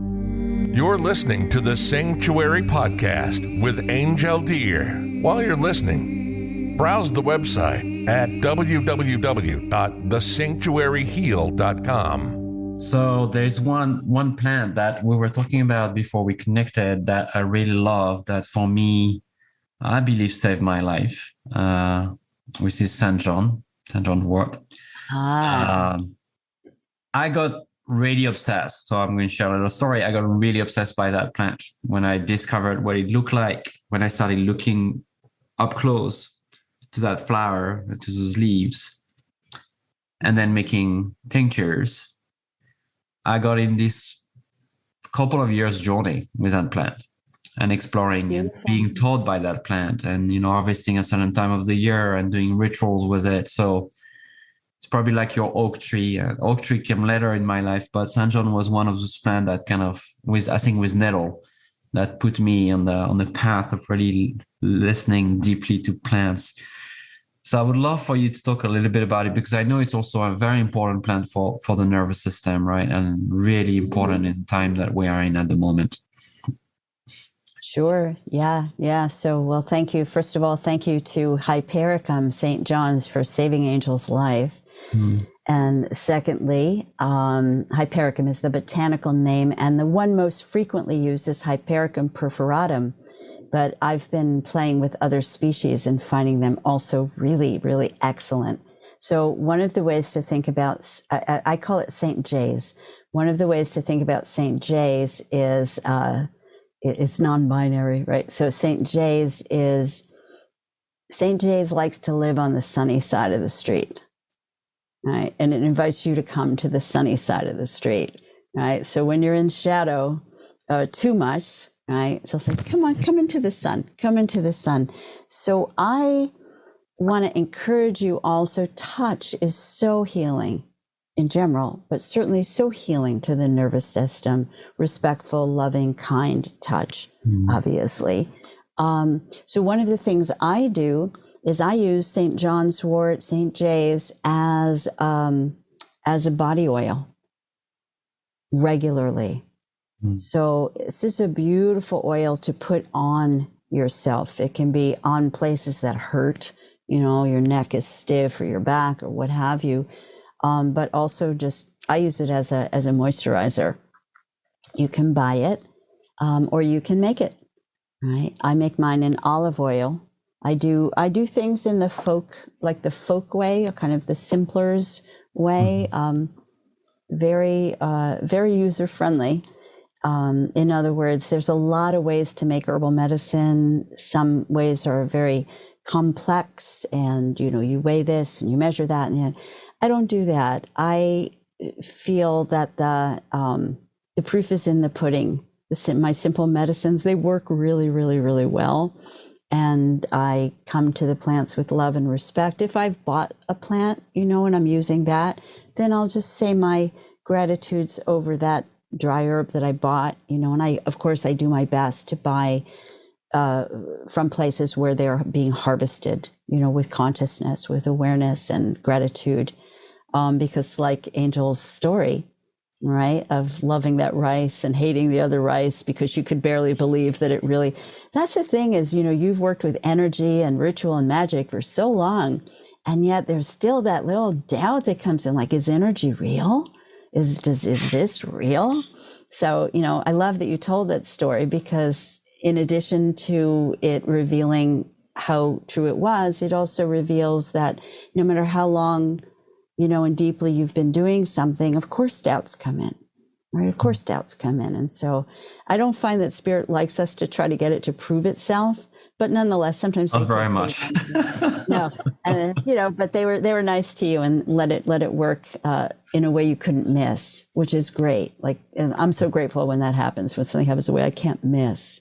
You're listening to the Sanctuary Podcast with Angel Deer. While you're listening, browse the website at www.thesanctuaryheal.com. So there's one plant that we were talking about before we connected that I really love, that for me, I believe saved my life, which is St. John wort. I got really obsessed. So I'm going to share a little story. I got really obsessed by that plant when I discovered what it looked like, when I started looking up close to that flower, to those leaves, and then making tinctures. I got in this couple of years journey with that plant and exploring and being taught by that plant and, harvesting a certain time of the year and doing rituals with it. So it's probably like your oak tree. Oak tree came later in my life, but St. John was one of those plants that kind of, with nettle, that put me on the path of really listening deeply to plants. So I would love for you to talk a little bit about it, because I know it's also a very important plant for the nervous system, right? And really important in the time that we are in at the moment. Sure. Yeah. So, well, thank you. First of all, thank you to Hypericum, St. John's, for saving Angel's life. And secondly, Hypericum is the botanical name, and the one most frequently used is Hypericum perforatum. But I've been playing with other species and finding them also really, really excellent. So one of the ways to think about, I call it St. J's. One of the ways to think about St. J's is, it's non-binary, right? So St. J's likes to live on the sunny side of the street, right? And it invites you to come to the sunny side of the street, right? So when you're in shadow too much, right? She'll say, come on, come into the sun, come into the sun. So I want to encourage you also, touch is so healing in general, but certainly so healing to the nervous system. Respectful, loving, kind touch, obviously. So one of the things I do is I use St. John's wort, St. J's as a body oil regularly. So this is a beautiful oil to put on yourself. It can be on places that hurt, you know, your neck is stiff or your back or what have you. But also just, I use it as a moisturizer. You can buy it, or you can make it, right? I make mine in olive oil. I do things in the folk way, or kind of the simplers way. Very user friendly. In other words, there's a lot of ways to make herbal medicine. Some ways are very complex, and you know, you weigh this and you measure that, and I don't do that. I feel that the proof is in the pudding. My simple medicines, they work really, really, really well. And I come to the plants with love and respect. If I've bought a plant, you know, and I'm using that, then I'll just say my gratitudes over that dry herb that I bought, you know, and of course, I do my best to buy from places where they're being harvested, you know, with consciousness, with awareness and gratitude. Because like Angel's story, right, of loving that rice and hating the other rice because you could barely believe that it really, that's the thing is, you know, you've worked with energy and ritual and magic for so long, and yet there's still that little doubt that comes in, like, is energy real? Is this real? So, you know, I love that you told that story, because in addition to it revealing how true it was, it also reveals that no matter how long, you know, and deeply you've been doing something, of course doubts come in, right? Of course doubts come in. And so I don't find that spirit likes us to try to get it to prove itself, but nonetheless, sometimes Not very much. No, you know, but they were nice to you and let it work in a way you couldn't miss, which is great. Like, I'm so grateful when that happens, when something happens the way I can't miss.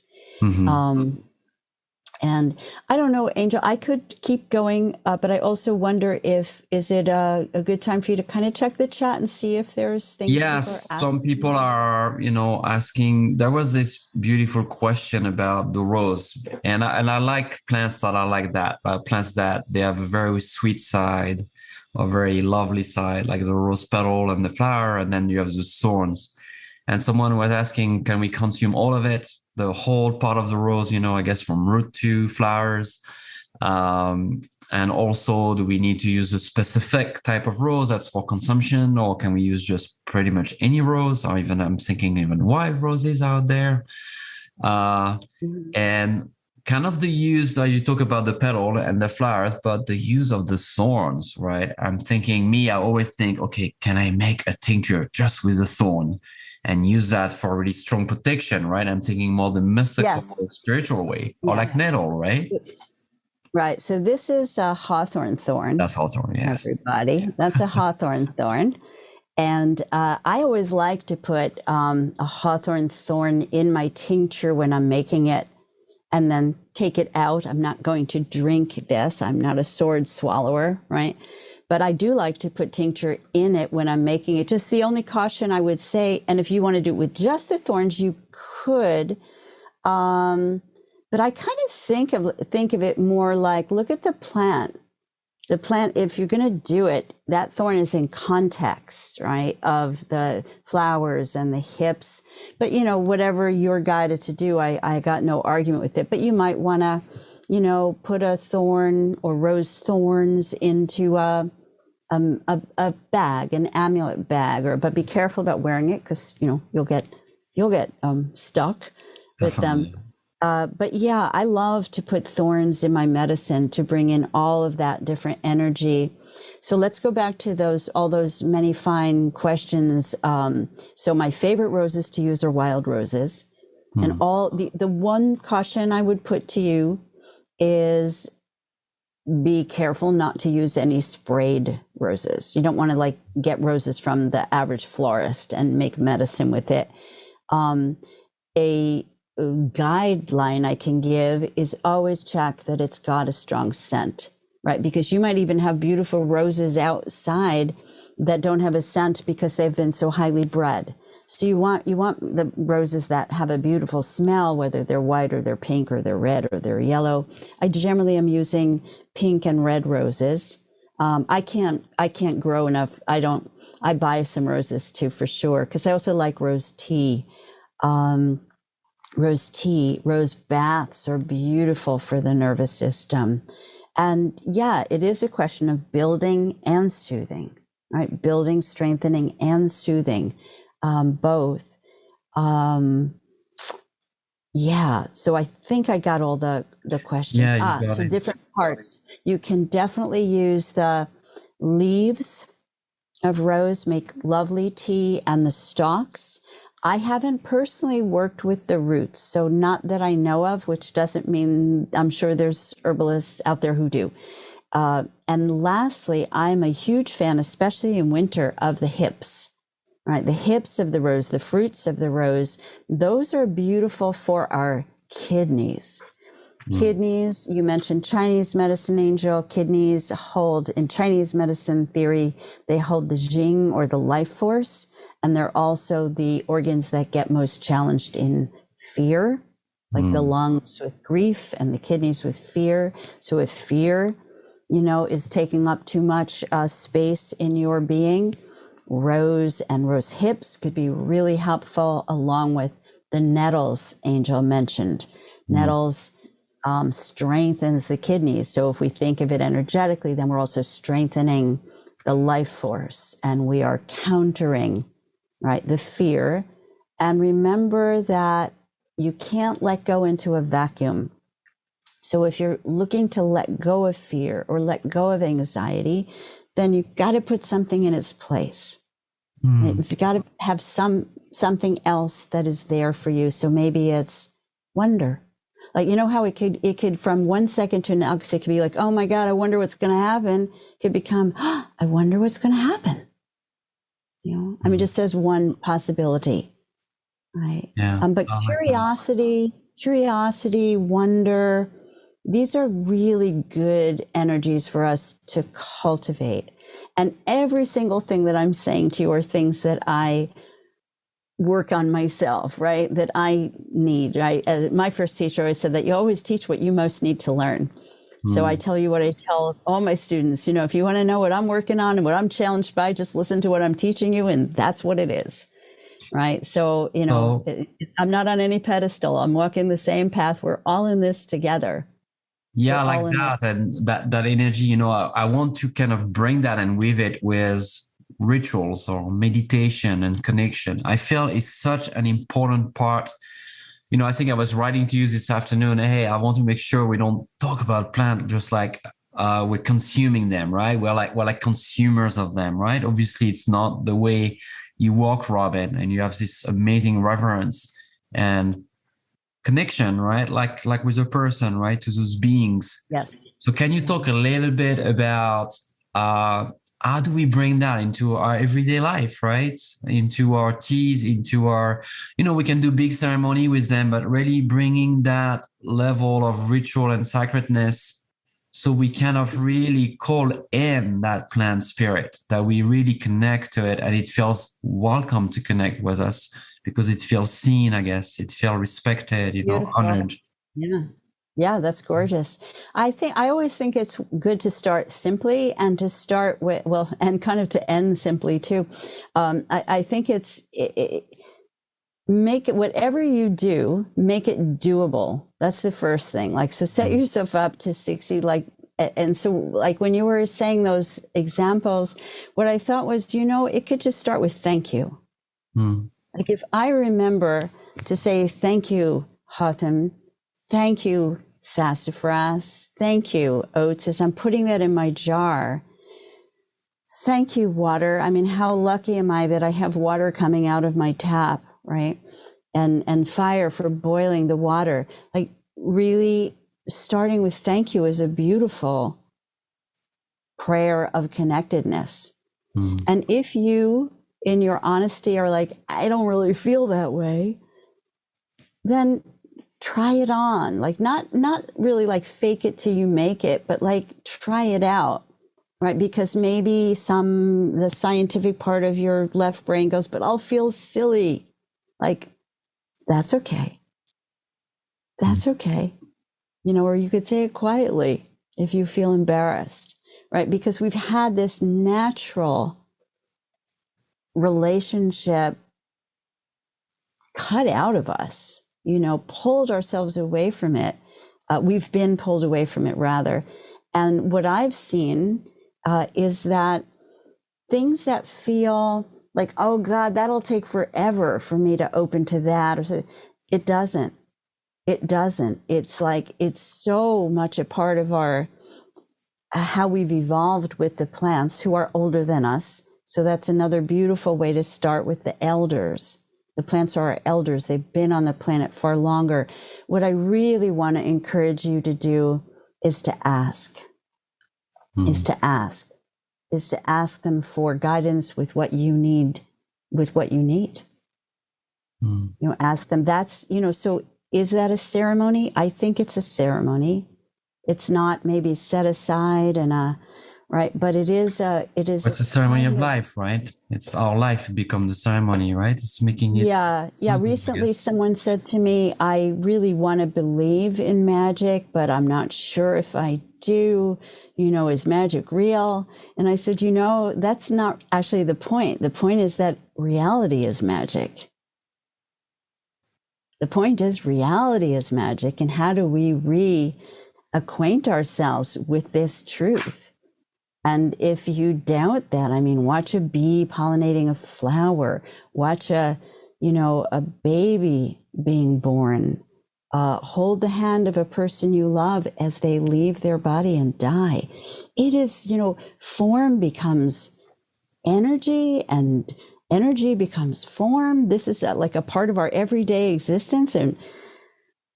And I don't know, Angel, I could keep going, but I also wonder is it a good time for you to kind of check the chat and see if there's things? Yes, some people are, you know, asking. There was this beautiful question about the rose, and I like plants that are like that, plants that they have a very sweet side, a very lovely side, like the rose petal and the flower, and then you have the thorns. And someone was asking, can we consume all of it? The whole part of the rose, you know, I guess from root to flowers. And also, do we need to use a specific type of rose that's for consumption, or can we use just pretty much any rose? Or even, I'm thinking even wild roses out there. And kind of the use, like you talk about the petal and the flowers, but the use of the thorns, right? I'm thinking, I always think, okay, can I make a tincture just with the thorn and use that for really strong protection, right? I'm thinking more the mystical, spiritual way, or like nettle, right? Right. So this is a hawthorn thorn. That's hawthorn, yes. Everybody. That's a hawthorn thorn. And I always like to put a hawthorn thorn in my tincture when I'm making it, and then take it out. I'm not going to drink this. I'm not a sword swallower, right? But I do like to put tincture in it when I'm making it. Just the only caution I would say, and if you want to do it with just the thorns, you could. But I kind of think of it more like, look at the plant. The plant, if you're going to do it, that thorn is in context, right, of the flowers and the hips. But, you know, whatever you're guided to do, I got no argument with it. But you might want to, you know, put a thorn or rose thorns into a bag, an amulet bag, but be careful about wearing it, because, you know, you'll get stuck with them. But yeah, I love to put thorns in my medicine to bring in all of that different energy. So let's go back to all those many fine questions. So my favorite roses to use are wild roses. And all the one caution I would put to you is be careful not to use any sprayed roses. You don't want to like get roses from the average florist and make medicine with it. A guideline I can give is always check that it's got a strong scent. right? Because you might even have beautiful roses outside that don't have a scent because they've been so highly bred. So you want the roses that have a beautiful smell, whether they're white or they're pink or they're red or they're yellow. I generally am using pink and red roses. I can't grow enough. I buy some roses too, for sure. Cause I also like rose tea. Rose baths are beautiful for the nervous system. And yeah, it is a question of building and soothing, right? Building, strengthening, and soothing, both. Yeah. So I think I got all the questions. Yeah, you got so it. different parts. You can definitely use the leaves of rose, make lovely tea, and the stalks. I haven't personally worked with the roots, so not that I know of, which doesn't mean, I'm sure there's herbalists out there who do. And lastly, I'm a huge fan, especially in winter, of the hips, right? The hips of the rose, the fruits of the rose, those are beautiful for our kidneys. Kidneys, you mentioned Chinese medicine, Angel. Kidneys hold, in Chinese medicine theory, they hold the Jing, or the life force, and they're also the organs that get most challenged in fear, like the lungs with grief and the kidneys with fear. So if fear, is taking up too much space in your being, rose and rose hips could be really helpful, along with the nettles Angel mentioned. Nettles strengthens the kidneys. So if we think of it energetically, then we're also strengthening the life force, and we are countering, right, the fear. And remember that you can't let go into a vacuum. So if you're looking to let go of fear or let go of anxiety, then you've got to put something in its place. Right? It's got to have something else that is there for you. So maybe it's wonder. Like, how it could from 1 second to next, it could be like, oh my God, I wonder what's going to happen. It could become, oh, I wonder what's going to happen. Just as one possibility, right? Yeah. But curiosity, wonder, these are really good energies for us to cultivate. And every single thing that I'm saying to you are things that I work on myself, right? That I need, right? My first teacher always said that you always teach what you most need to learn. So I tell you what I tell all my students, if you want to know what I'm working on and what I'm challenged by, just listen to what I'm teaching you. And that's what it is, right? So, I'm not on any pedestal. I'm walking the same path. We're all in this together. Yeah, like that. And that energy, I want to kind of bring that and weave it with rituals or meditation and connection. I feel it's such an important part. I think I was writing to you this afternoon, hey, I want to make sure we don't talk about plants just like we're consuming them, right? We're like consumers of them, right? Obviously, it's not the way you walk, Robin, and you have this amazing reverence and connection, right? Like with a person, right? To those beings. Yes. So can you talk a little bit about how do we bring that into our everyday life, right? Into our teas, into our, we can do big ceremony with them, but really bringing that level of ritual and sacredness, so we kind of really call in that plant spirit, that we really connect to it, and it feels welcome to connect with us because it feels seen, I guess. It feels respected, honored. Yeah, that's gorgeous. I always think it's good to start simply and to start with, and kind of to end simply too. I think make it, whatever you do, make it doable. That's the first thing. So set yourself up to succeed. And so when you were saying those examples, what I thought was, it could just start with thank you. Like if I remember to say, thank you, Hotham, thank you, sassafras, thank you, oats, as I'm putting that in my jar. Thank you, water. How lucky am I that I have water coming out of my tap, right? And fire for boiling the water. Like really starting with thank you is a beautiful prayer of connectedness. And if you, in your honesty, are like, I don't really feel that way, then try it on, like not really like fake it till you make it, but like try it out, right? Because maybe the scientific part of your left brain goes, but I'll feel silly. Like, that's okay. That's okay. You know, or you could say it quietly if you feel embarrassed, right? Because we've had this natural relationship cut out of us, you know, pulled ourselves away from it. We've been pulled away from it, rather. And what I've seen is that things that feel like, oh God, that'll take forever for me to open to that, or so, it doesn't. It doesn't. It's like, it's so much a part of our, how we've evolved with the plants who are older than us. So that's another beautiful way to start with the elders. The plants are our elders. They've been on the planet far longer. What I really want to encourage you to do is to ask, is to ask them for guidance with what you need, You know, ask them. That's, you know, so is that a ceremony? I think it's a ceremony. It's not maybe set aside and right, but it is It's a ceremony of life, right? It's our life become the ceremony, right? It's making it. Yeah. Recently, someone said to me, I really want to believe in magic, but I'm not sure if I do. You know, is magic real? And I said, you know, that's not actually the point. The point is that reality is magic. The point is reality is magic. And how do we reacquaint ourselves with this truth? And if you doubt that, I mean, watch a bee pollinating a flower, watch a baby being born, hold the hand of a person you love as they leave their body and die. It is, you know, form becomes energy and energy becomes form. This is like a part of our everyday existence. And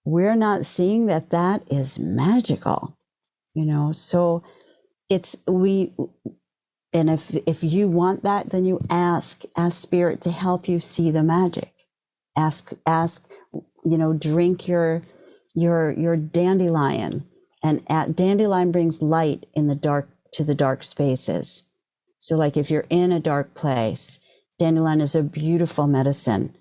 we're not seeing that is magical, you know, so and if you want that, then you ask spirit to help you see the magic. Ask, you know, drink your dandelion, and dandelion brings light in the dark to the dark spaces. So like if you're in a dark place, dandelion is a beautiful medicine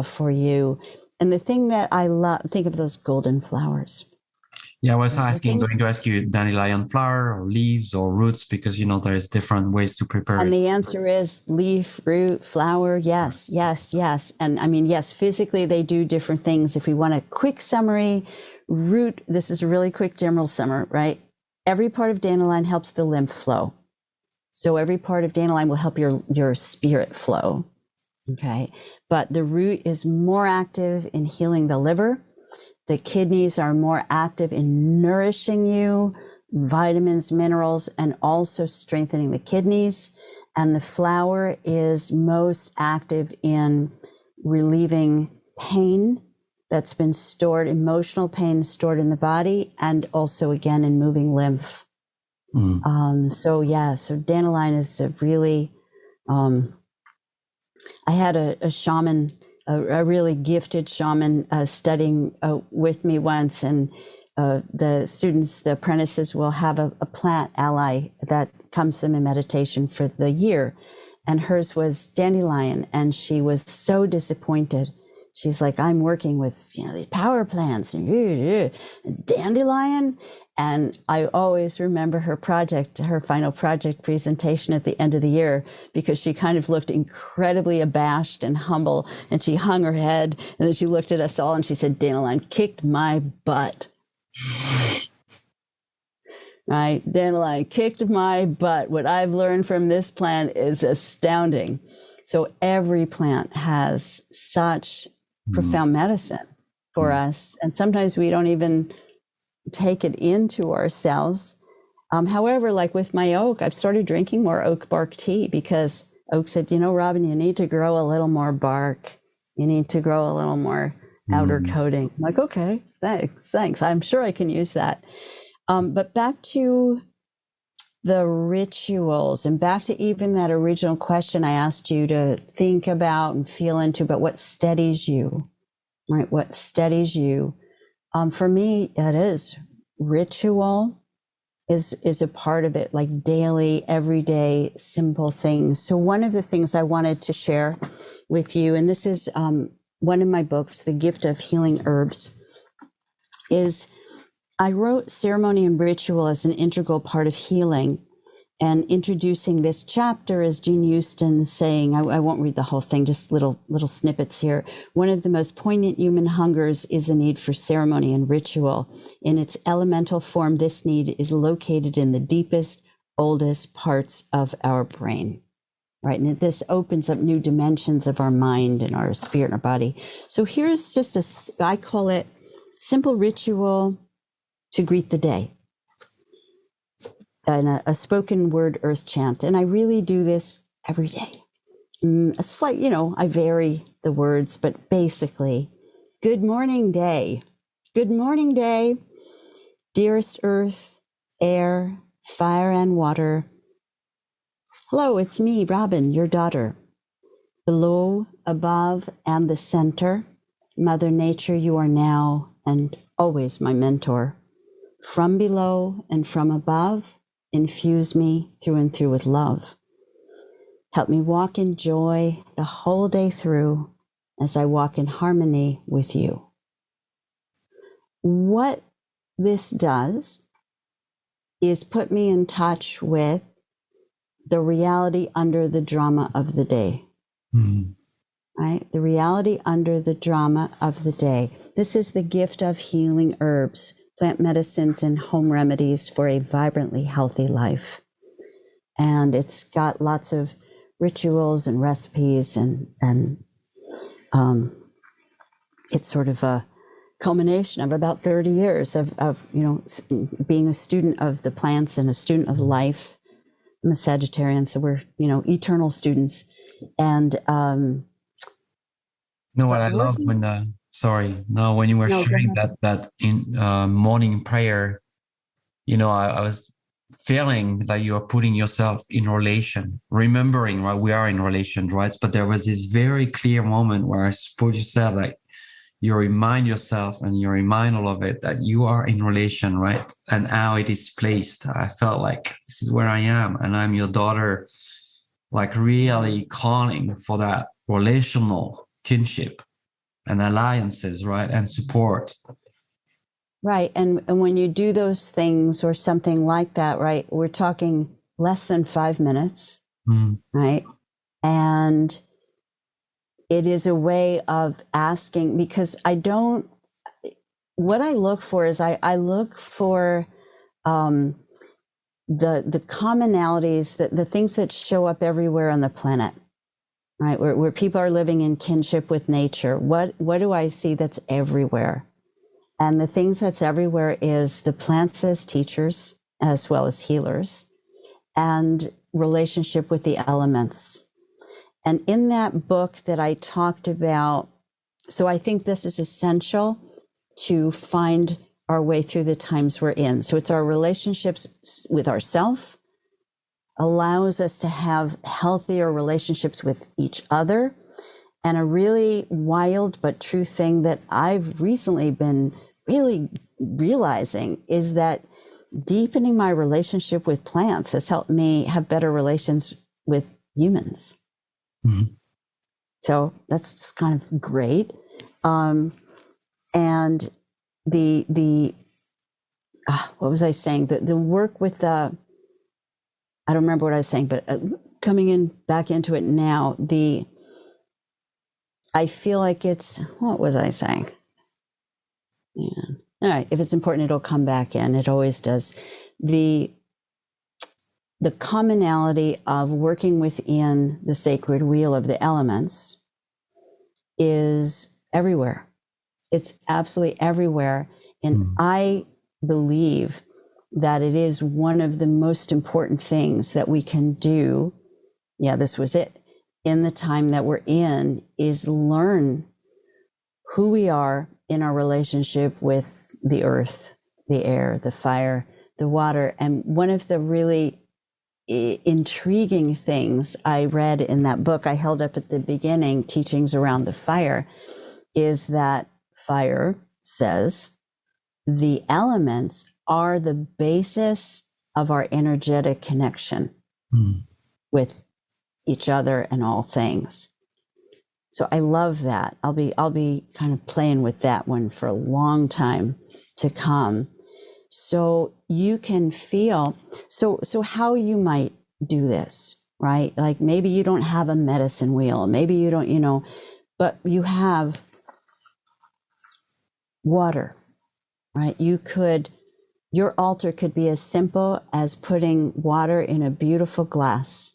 for you. And the thing that I love, think of those golden flowers. Yeah, I was going to ask you dandelion flower or leaves or roots, because, you know, there's different ways to prepare and it. The answer is leaf, root, flower. Yes. And I mean, yes, physically they do different things. If we want a quick summary, root, this is a really quick general summary, right? Every part of dandelion helps the lymph flow. So every part of dandelion will help your spirit flow. Okay. But the root is more active in healing the liver. The kidneys are more active in nourishing you, vitamins, minerals, and also strengthening the kidneys. And the flower is most active in relieving pain that's been stored, emotional pain stored in the body, and also again in moving lymph. So dandelion is a really, I had a shaman, a really gifted shaman studying with me once, and the students, the apprentices, will have a plant ally that comes to them in meditation for the year. And hers was dandelion, and she was so disappointed. She's like, I'm working with, you know, these power plants and dandelion. And I always remember her final project presentation at the end of the year, because she kind of looked incredibly abashed and humble, and she hung her head, and then she looked at us all and she said, dandelion kicked my butt. Right? Dandelion kicked my butt. What I've learned from this plant is astounding. So every plant has such profound medicine for us. And sometimes we don't even take it into ourselves. However, like with my oak, I've started drinking more oak bark tea, because oak said, you know, Robin, you need to grow a little more bark. You need to grow a little more outer coating. I'm like, okay, thanks. I'm sure I can use that. But back to the rituals, and back to even that original question I asked you to think about and feel into, but what steadies you, right? What steadies you? For me, it is. Ritual is a part of it, like daily, everyday, simple things. So one of the things I wanted to share with you, and this is one of my books, The Gift of Healing Herbs, is I wrote ceremony and ritual as an integral part of healing. And introducing this chapter is Jean Houston saying, I won't read the whole thing, just little snippets here. One of the most poignant human hungers is the need for ceremony and ritual. In its elemental form, this need is located in the deepest, oldest parts of our brain, right? And this opens up new dimensions of our mind and our spirit and our body. So here's just I call it simple ritual to greet the day. And a spoken word earth chant. And I really do this every day. A slight, I vary the words, but basically, good morning, day. Good morning, day. Dearest earth, air, fire, and water. Hello, it's me, Robin, your daughter. Below, above, and the center, Mother Nature, you are now and always my mentor. From below and from above, infuse me through and through with love. Help me walk in joy the whole day through as I walk in harmony with you. What this does is put me in touch with the reality under the drama of the day. Mm-hmm. Right? The reality under the drama of the day. This is the gift of healing herbs, plant medicines, and home remedies for a vibrantly healthy life. And it's got lots of rituals and recipes, and it's sort of a culmination of about 30 years of being a student of the plants and a student of life. I'm a Sagittarian, so we're eternal students. And what I love when when you were sharing that in morning prayer, I was feeling that you are putting yourself in relation, remembering, right? We are in relation, right? But there was this very clear moment where I suppose you said, like, you remind yourself and you remind all of it that you are in relation, right? And how it is placed. I felt like this is where I am, and I'm your daughter, like really calling for that relational kinship and alliances, right? And support. Right. And when you do those things or something like that, right, we're talking less than 5 minutes, right? And it is a way of asking, because what I look for is I look for the commonalities, the things that show up everywhere on the planet, right? Where people are living in kinship with nature. What do I see that's everywhere? And the things that's everywhere is the plants as teachers, as well as healers, and relationship with the elements. And in that book that I talked about, so I think this is essential to find our way through the times we're in. So it's our relationships with ourselves, allows us to have healthier relationships with each other. And a really wild but true thing that I've recently been really realizing is that deepening my relationship with plants has helped me have better relations with humans. Mm-hmm. So that's just kind of great. And the what was I saying? The work with I don't remember what I was saying, but coming back into it now, I feel like what was I saying? Yeah. All right. If it's important, it'll come back in. It always does. The commonality of working within the sacred wheel of the elements is everywhere. It's absolutely everywhere. And I believe that it is one of the most important things that we can do. Yeah, this was it. In the time that we're in, is learn who we are in our relationship with the earth, the air, the fire, the water. And one of the really intriguing things I read in that book I held up at the beginning, Teachings Around the Fire, is that fire says, the elements are the basis of our energetic connection with each other and all things. So I love that. I'll be kind of playing with that one for a long time to come. So you can feel, so how you might do this, right? Like maybe you don't have a medicine wheel, maybe you don't, but you have water, right? Your altar could be as simple as putting water in a beautiful glass,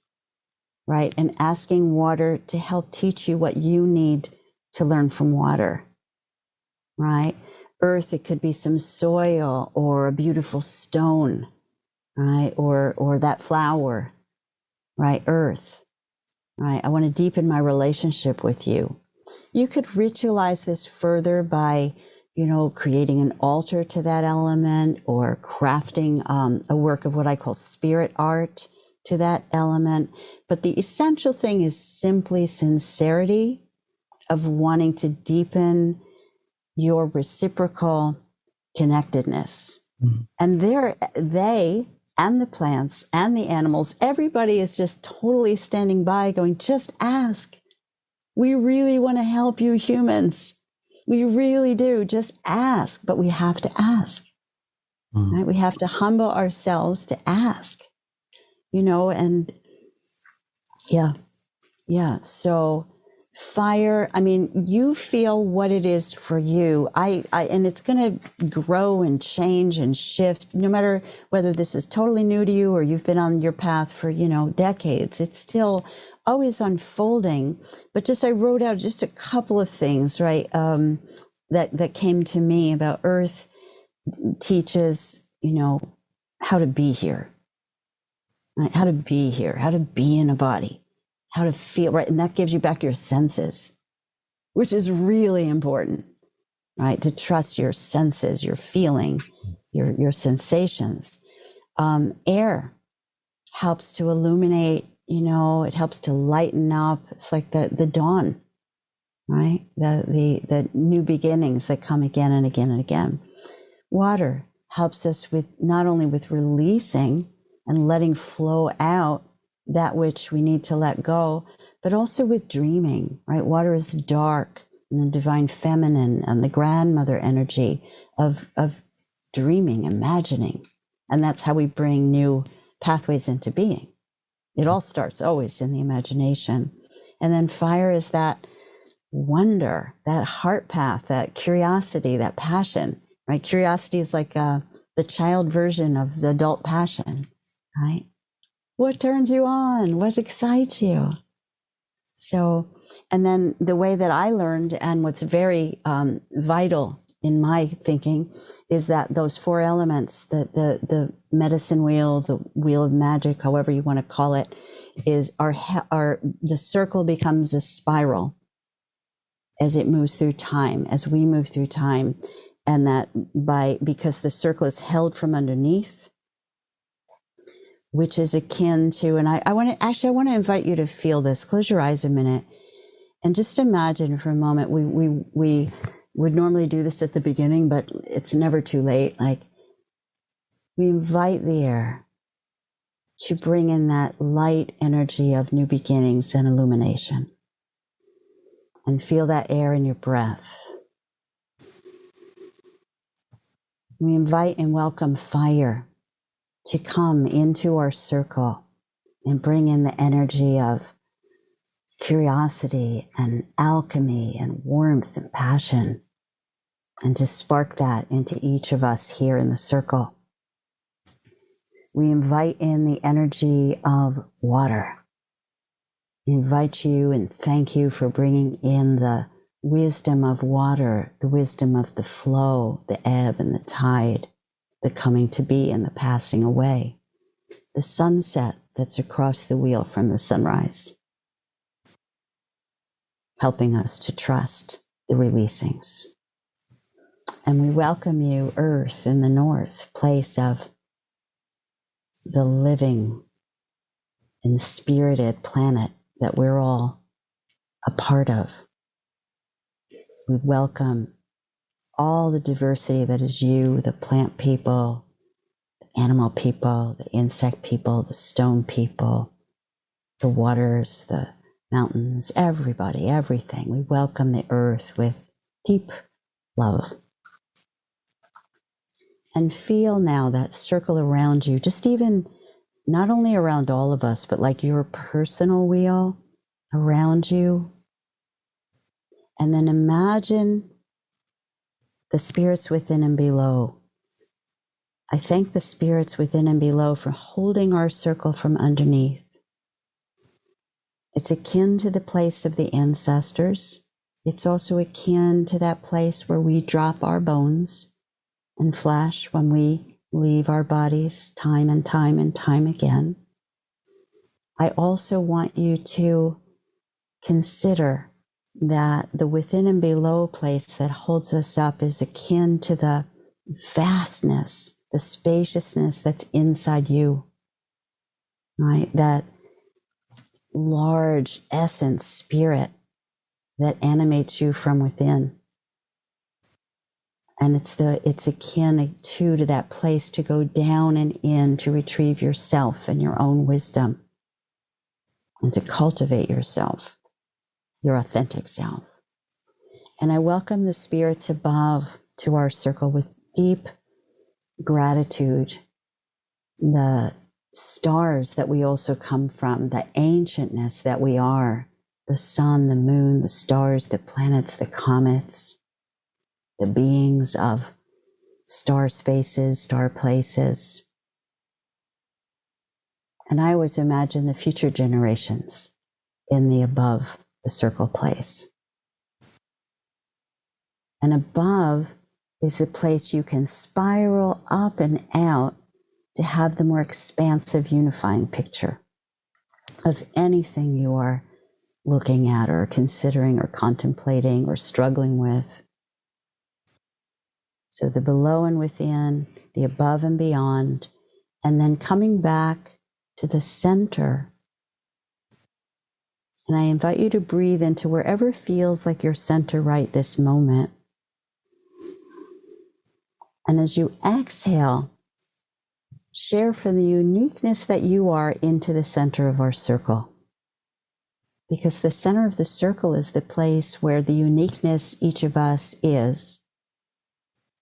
right? And asking water to help teach you what you need to learn from water, right? Earth, it could be some soil or a beautiful stone, right? Or that flower, right? Earth, right? I want to deepen my relationship with you. You could ritualize this further by creating an altar to that element, or crafting a work of what I call spirit art to that element. But the essential thing is simply sincerity of wanting to deepen your reciprocal connectedness. And they and the plants and the animals, everybody is just totally standing by going, just ask. We really want to help you humans. We really do. Just ask, but we have to ask. Right? We have to humble ourselves to ask, and yeah. So fire, you feel what it is for you. And it's going to grow and change and shift, no matter whether this is totally new to you or you've been on your path for, decades. It's still always unfolding. But I wrote out just a couple of things, right? That came to me about Earth teaches, how to be here, right? How to be here, how to be in a body, how to feel, right? And that gives you back your senses, which is really important, right? To trust your senses, your feeling, your sensations. Air helps to illuminate, it helps to lighten up. It's like the dawn, right? The new beginnings that come again and again and again. Water helps us with not only with releasing and letting flow out that which we need to let go, but also with dreaming, right? Water is dark and the divine feminine and the grandmother energy of dreaming, imagining. And that's how we bring new pathways into being. It all starts always in the imagination. And then fire is that wonder, that heart path, that curiosity, that passion, right? Curiosity is like the child version of the adult passion, right? What turns you on? What excites you? So, and then the way that I learned, and what's very vital in my thinking, is that those four elements, the medicine wheel, the wheel of magic, however you want to call it, is the circle becomes a spiral as it moves through time, as we move through time, and that because the circle is held from underneath, which is akin to, and I want to invite you to feel this. Close your eyes a minute and just imagine for a moment. We would normally do this at the beginning, but it's never too late. Like, we invite the air to bring in that light energy of new beginnings and illumination, and feel that air in your breath. We invite and welcome fire to come into our circle and bring in the energy of curiosity and alchemy and warmth and passion, and to spark that into each of us here in the circle. We invite in the energy of water. We invite you and thank you for bringing in the wisdom of water, the wisdom of the flow, the ebb and the tide, the coming to be and the passing away, the sunset that's across the wheel from the sunrise, helping us to trust the releasings. And we welcome you, Earth, in the north, place of the living and spirited planet that we're all a part of. We welcome all the diversity that is you, the plant people, the animal people, the insect people, the stone people, the waters, the mountains, everybody, everything. We welcome the earth with deep love. And feel now that circle around you, just even not only around all of us, but like your personal wheel around you. And then imagine the spirits within and below. I thank the spirits within and below for holding our circle from underneath. It's akin to the place of the ancestors. It's also akin to that place where we drop our bones and flesh when we leave our bodies time and time and time again. I also want you to consider that the within and below place that holds us up is akin to the vastness, the spaciousness that's inside you, right? That large essence, spirit that animates you from within. And it's akin to that place to go down and in to retrieve yourself and your own wisdom and to cultivate yourself, your authentic self. And I welcome the spirits above to our circle with deep gratitude. The stars that we also come from, the ancientness that we are, the sun, the moon, the stars, the planets, the comets, the beings of star spaces, star places. And I always imagine the future generations in the above the circle place. And above is the place you can spiral up and out to have the more expansive, unifying picture of anything you are looking at or considering or contemplating or struggling with. So the below and within, the above and beyond, and then coming back to the center. And I invite you to breathe into wherever feels like your center right this moment. And as you exhale, share from the uniqueness that you are into the center of our circle. Because the center of the circle is the place where the uniqueness each of us is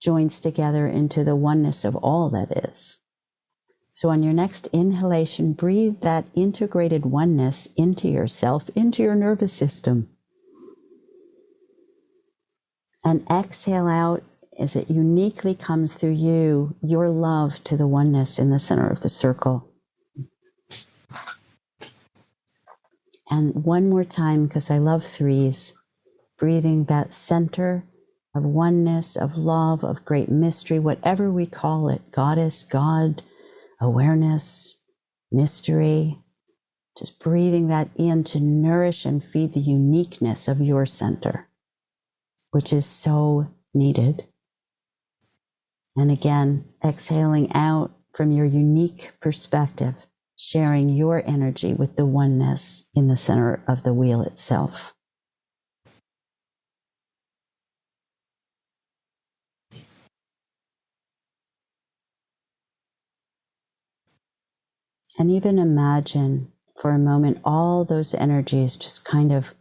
joins together into the oneness of all that is. So on your next inhalation, breathe that integrated oneness into yourself, into your nervous system. And exhale out as it uniquely comes through you, your love to the oneness in the center of the circle. And one more time, because I love threes, breathing that center of oneness, of love, of great mystery, whatever we call it, goddess, God, awareness, mystery, just breathing that in to nourish and feed the uniqueness of your center, which is so needed. And again, exhaling out from your unique perspective, sharing your energy with the oneness in the center of the wheel itself. And even imagine for a moment all those energies just kind of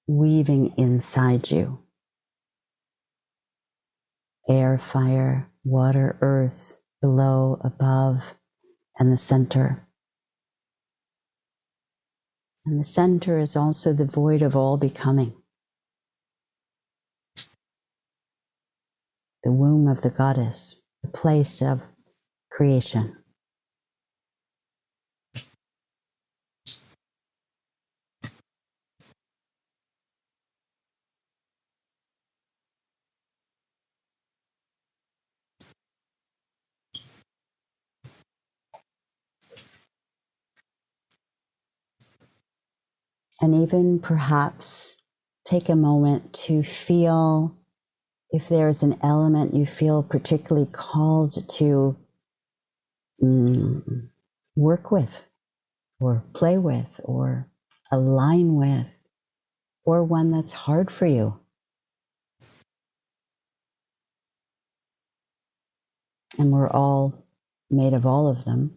weaving inside you. Air, fire, water, earth, below, above, and the center. And the center is also the void of all becoming. The womb of the goddess, the place of creation. And even perhaps take a moment to feel if there's an element you feel particularly called to work with, or play with, or align with, or one that's hard for you. and we're all made of all of them.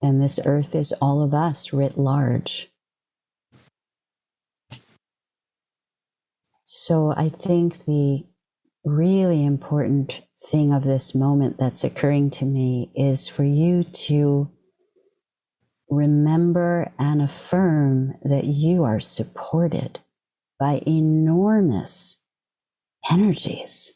And this earth is all of us writ large. So I think the really important thing of this moment that's occurring to me is for you to remember and affirm that you are supported by enormous energies.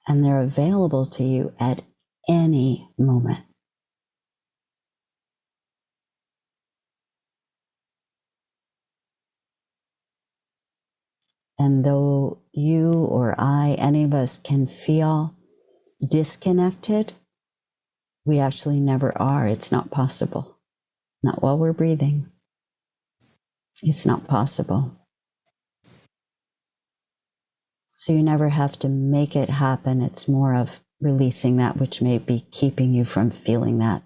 And they're available to you at any moment. And though you or I, any of us, can feel disconnected, we actually never are. It's not possible. Not while we're breathing. It's not possible. So you never have to make it happen. It's more of releasing that which may be keeping you from feeling that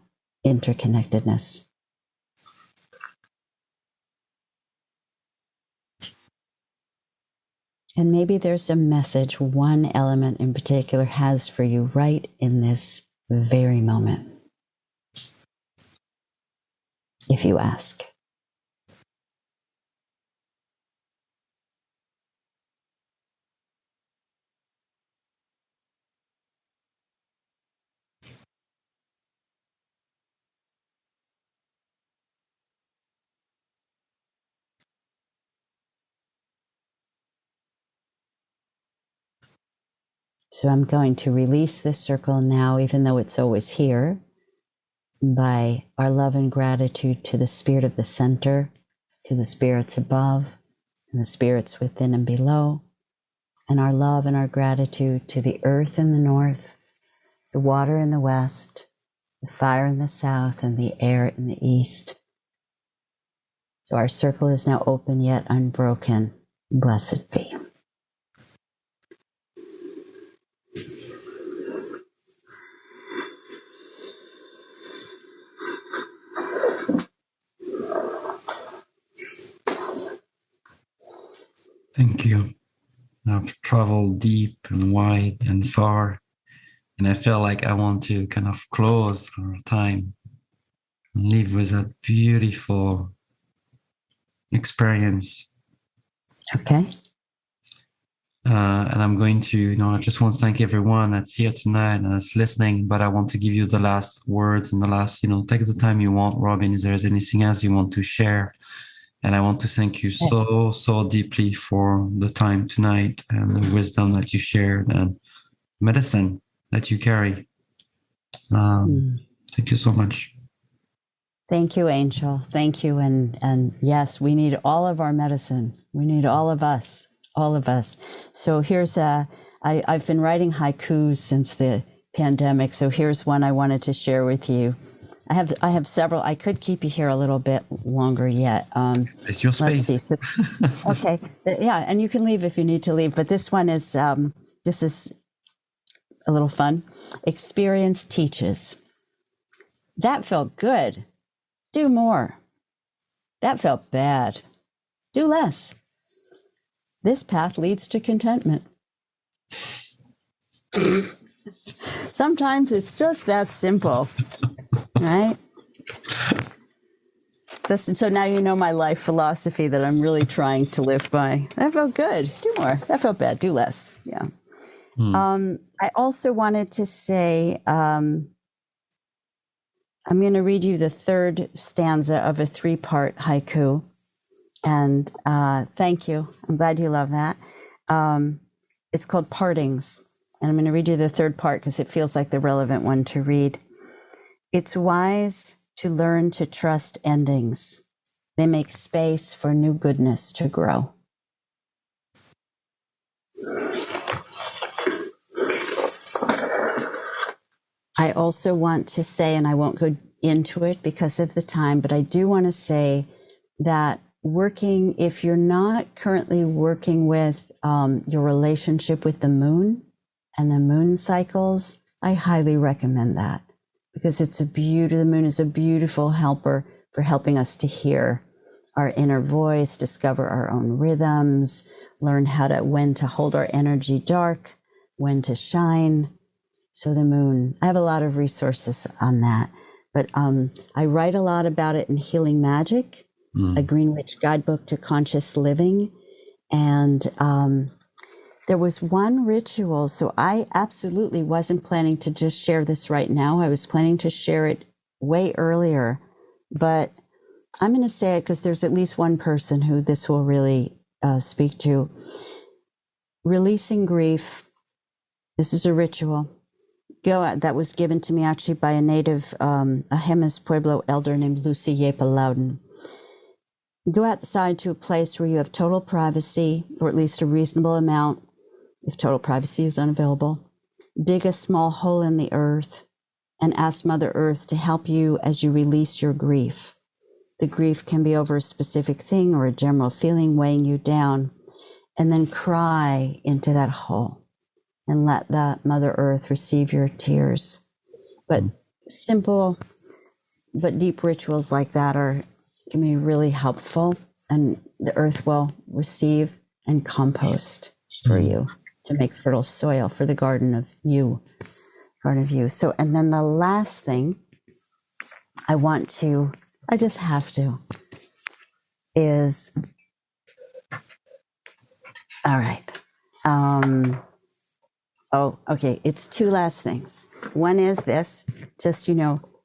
interconnectedness. And maybe there's a message one element in particular has for you right in this very moment, if you ask. So I'm going to release this circle now, even though it's always here, by our love and gratitude to the spirit of the center, to the spirits above, and the spirits within and below, and our love and our gratitude to the earth in the north, the water in the west, the fire in the south, and the air in the east. So our circle is now open yet unbroken. Blessed be. Thank you. I've traveled deep and wide and far, and I feel like I want to kind of close our time and leave with a beautiful experience. Okay. And I'm going to, I just want to thank everyone that's here tonight and that's listening, but I want to give you the last words and the last, take the time you want, Robin, if there's anything else you want to share. And I want to thank you so deeply for the time tonight and the wisdom that you shared and medicine that you carry. Thank you so much. Thank you, Angel. Thank you. And yes, we need all of our medicine. We need all of us. So here's I've been writing haikus since the pandemic. So here's one I wanted to share with you. I have several. I could keep you here a little bit longer yet. It's your space. Let's see. Okay. Yeah. And you can leave if you need to leave. But this one is, this is a little fun. Experience teaches. That felt good. Do more. That felt bad. Do less. This path leads to contentment. Sometimes it's just that simple, right? So now you know my life philosophy that I'm really trying to live by. That felt good. Do more. That felt bad. Do less. Yeah. I also wanted to say, I'm going to read you the third stanza of a 3-part haiku. And thank you. I'm glad you love that. It's called Partings. And I'm going to read you the third part because it feels like the relevant one to read. It's wise to learn to trust endings. They make space for new goodness to grow. I also want to say, and I won't go into it because of the time, but I do want to say that if you're not currently working with your relationship with the moon and the moon cycles, I highly recommend that because the moon is a beautiful helper for helping us to hear our inner voice, discover our own rhythms, learn when to hold our energy dark, when to shine. So the moon, I have a lot of resources on that, but I write a lot about it in Healing Magic, a Greenwich guidebook to conscious living. And there was one ritual. So I absolutely wasn't planning to just share this right now. I was planning to share it way earlier, but I'm going to say it because there's at least one person who this will really speak to. Releasing grief. This is a ritual. That was given to me actually by a native, a Jemez Pueblo elder named Lucy Yepa Loudon. Go outside to a place where you have total privacy, or at least a reasonable amount, if total privacy is unavailable. Dig a small hole in the earth and ask Mother Earth to help you as you release your grief. The grief can be over a specific thing or a general feeling weighing you down, and then cry into that hole and let that Mother Earth receive your tears. But simple but deep rituals like that can be really helpful, and the earth will receive and compost for you to make fertile soil for the garden of you. So, and then the last thing I just have to, is, all right. Okay. It's two last things. One is this, just,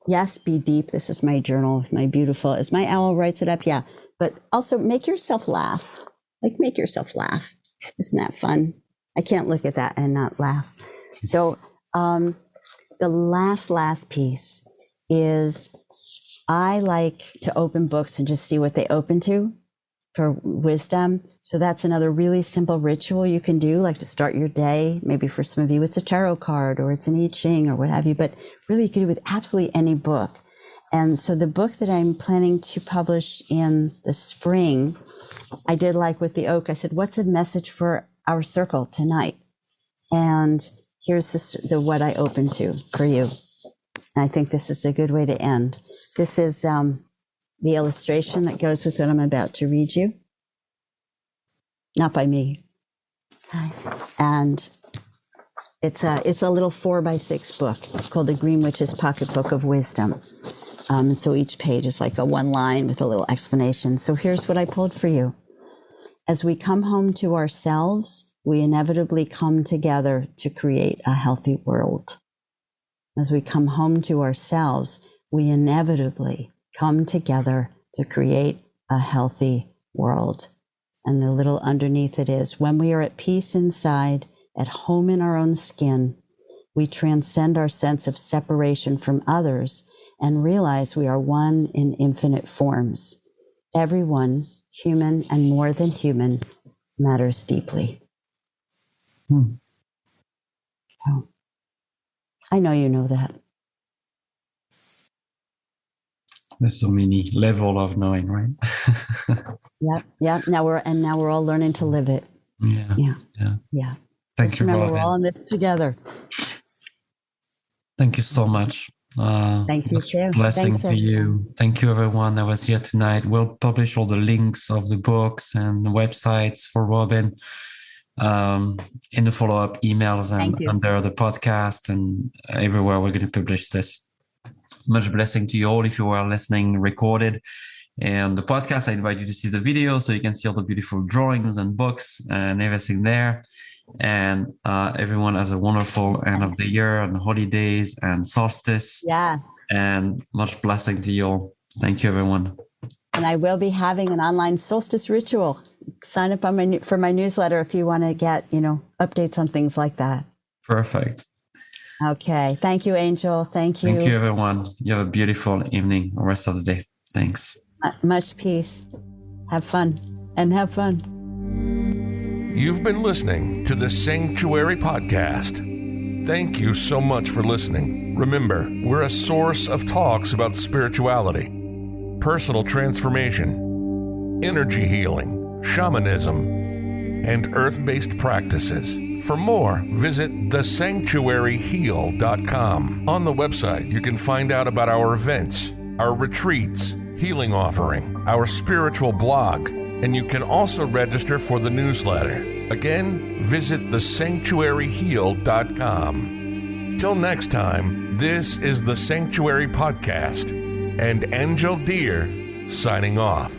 yes, be deep. This is my journal, my beautiful, as my owl writes it up. Yeah. But also make yourself laugh. Make yourself laugh. Isn't that fun? I can't look at that and not laugh. So, the last piece is, I like to open books and just see what they open to for wisdom. So that's another really simple ritual you can do, like to start your day. Maybe for some of you, it's a tarot card or it's an I Ching or what have you, but really you can do it with absolutely any book. And so the book that I'm planning to publish in the spring, I did like with the oak, I said, what's a message for our circle tonight? And here's the what I open to for you. And I think this is a good way to end. This is the illustration that goes with what I'm about to read you. Not by me. And it's a little 4x6 book. It's called The Green Witch's Pocketbook of Wisdom. And so each page is like a one line with a little explanation. So here's what I pulled for you. As we come home to ourselves, we inevitably come together to create a healthy world. As we come home to ourselves, we inevitably come together to create a healthy world. And the little underneath it is, when we are at peace inside, at home in our own skin, we transcend our sense of separation from others and realize we are one in infinite forms. Everyone, human and more than human, matters deeply. Oh. I know you know that. There's so many level of knowing, right? Yep. Now we're all learning to live it. Yeah. Thank you, remember, Robin. we're all in this together. Thank you so much. Thank you too. Blessing Thanks, to you. Thank you, everyone that was here tonight. We'll publish all the links of the books and the websites for Robin in the follow-up emails and under the podcast and everywhere we're going to publish this. Much blessing to you all if you are listening recorded. And the podcast, I invite you to see the video so you can see all the beautiful drawings and books and everything there. And everyone has a wonderful end of the year and holidays and solstice. Yeah. And much blessing to you all. Thank you, everyone. And I will be having an online solstice ritual. Sign up on for my newsletter if you want to get, updates on things like that. Perfect. Okay. Thank you, Angel. Thank you. Thank you, everyone. You have a beautiful evening or rest of the day. Thanks. Much peace. Have fun. You've been listening to the Sanctuary Podcast. Thank you so much for listening. Remember, we're a source of talks about spirituality, personal transformation, energy healing, shamanism, and earth-based practices. For more, visit thesanctuaryheal.com. On the website, you can find out about our events, our retreats, Healing Offering, our spiritual blog, and you can also register for the newsletter. Again, visit thesanctuaryheal.com. Till next time, this is the Sanctuary Podcast, and Angel Deer signing off.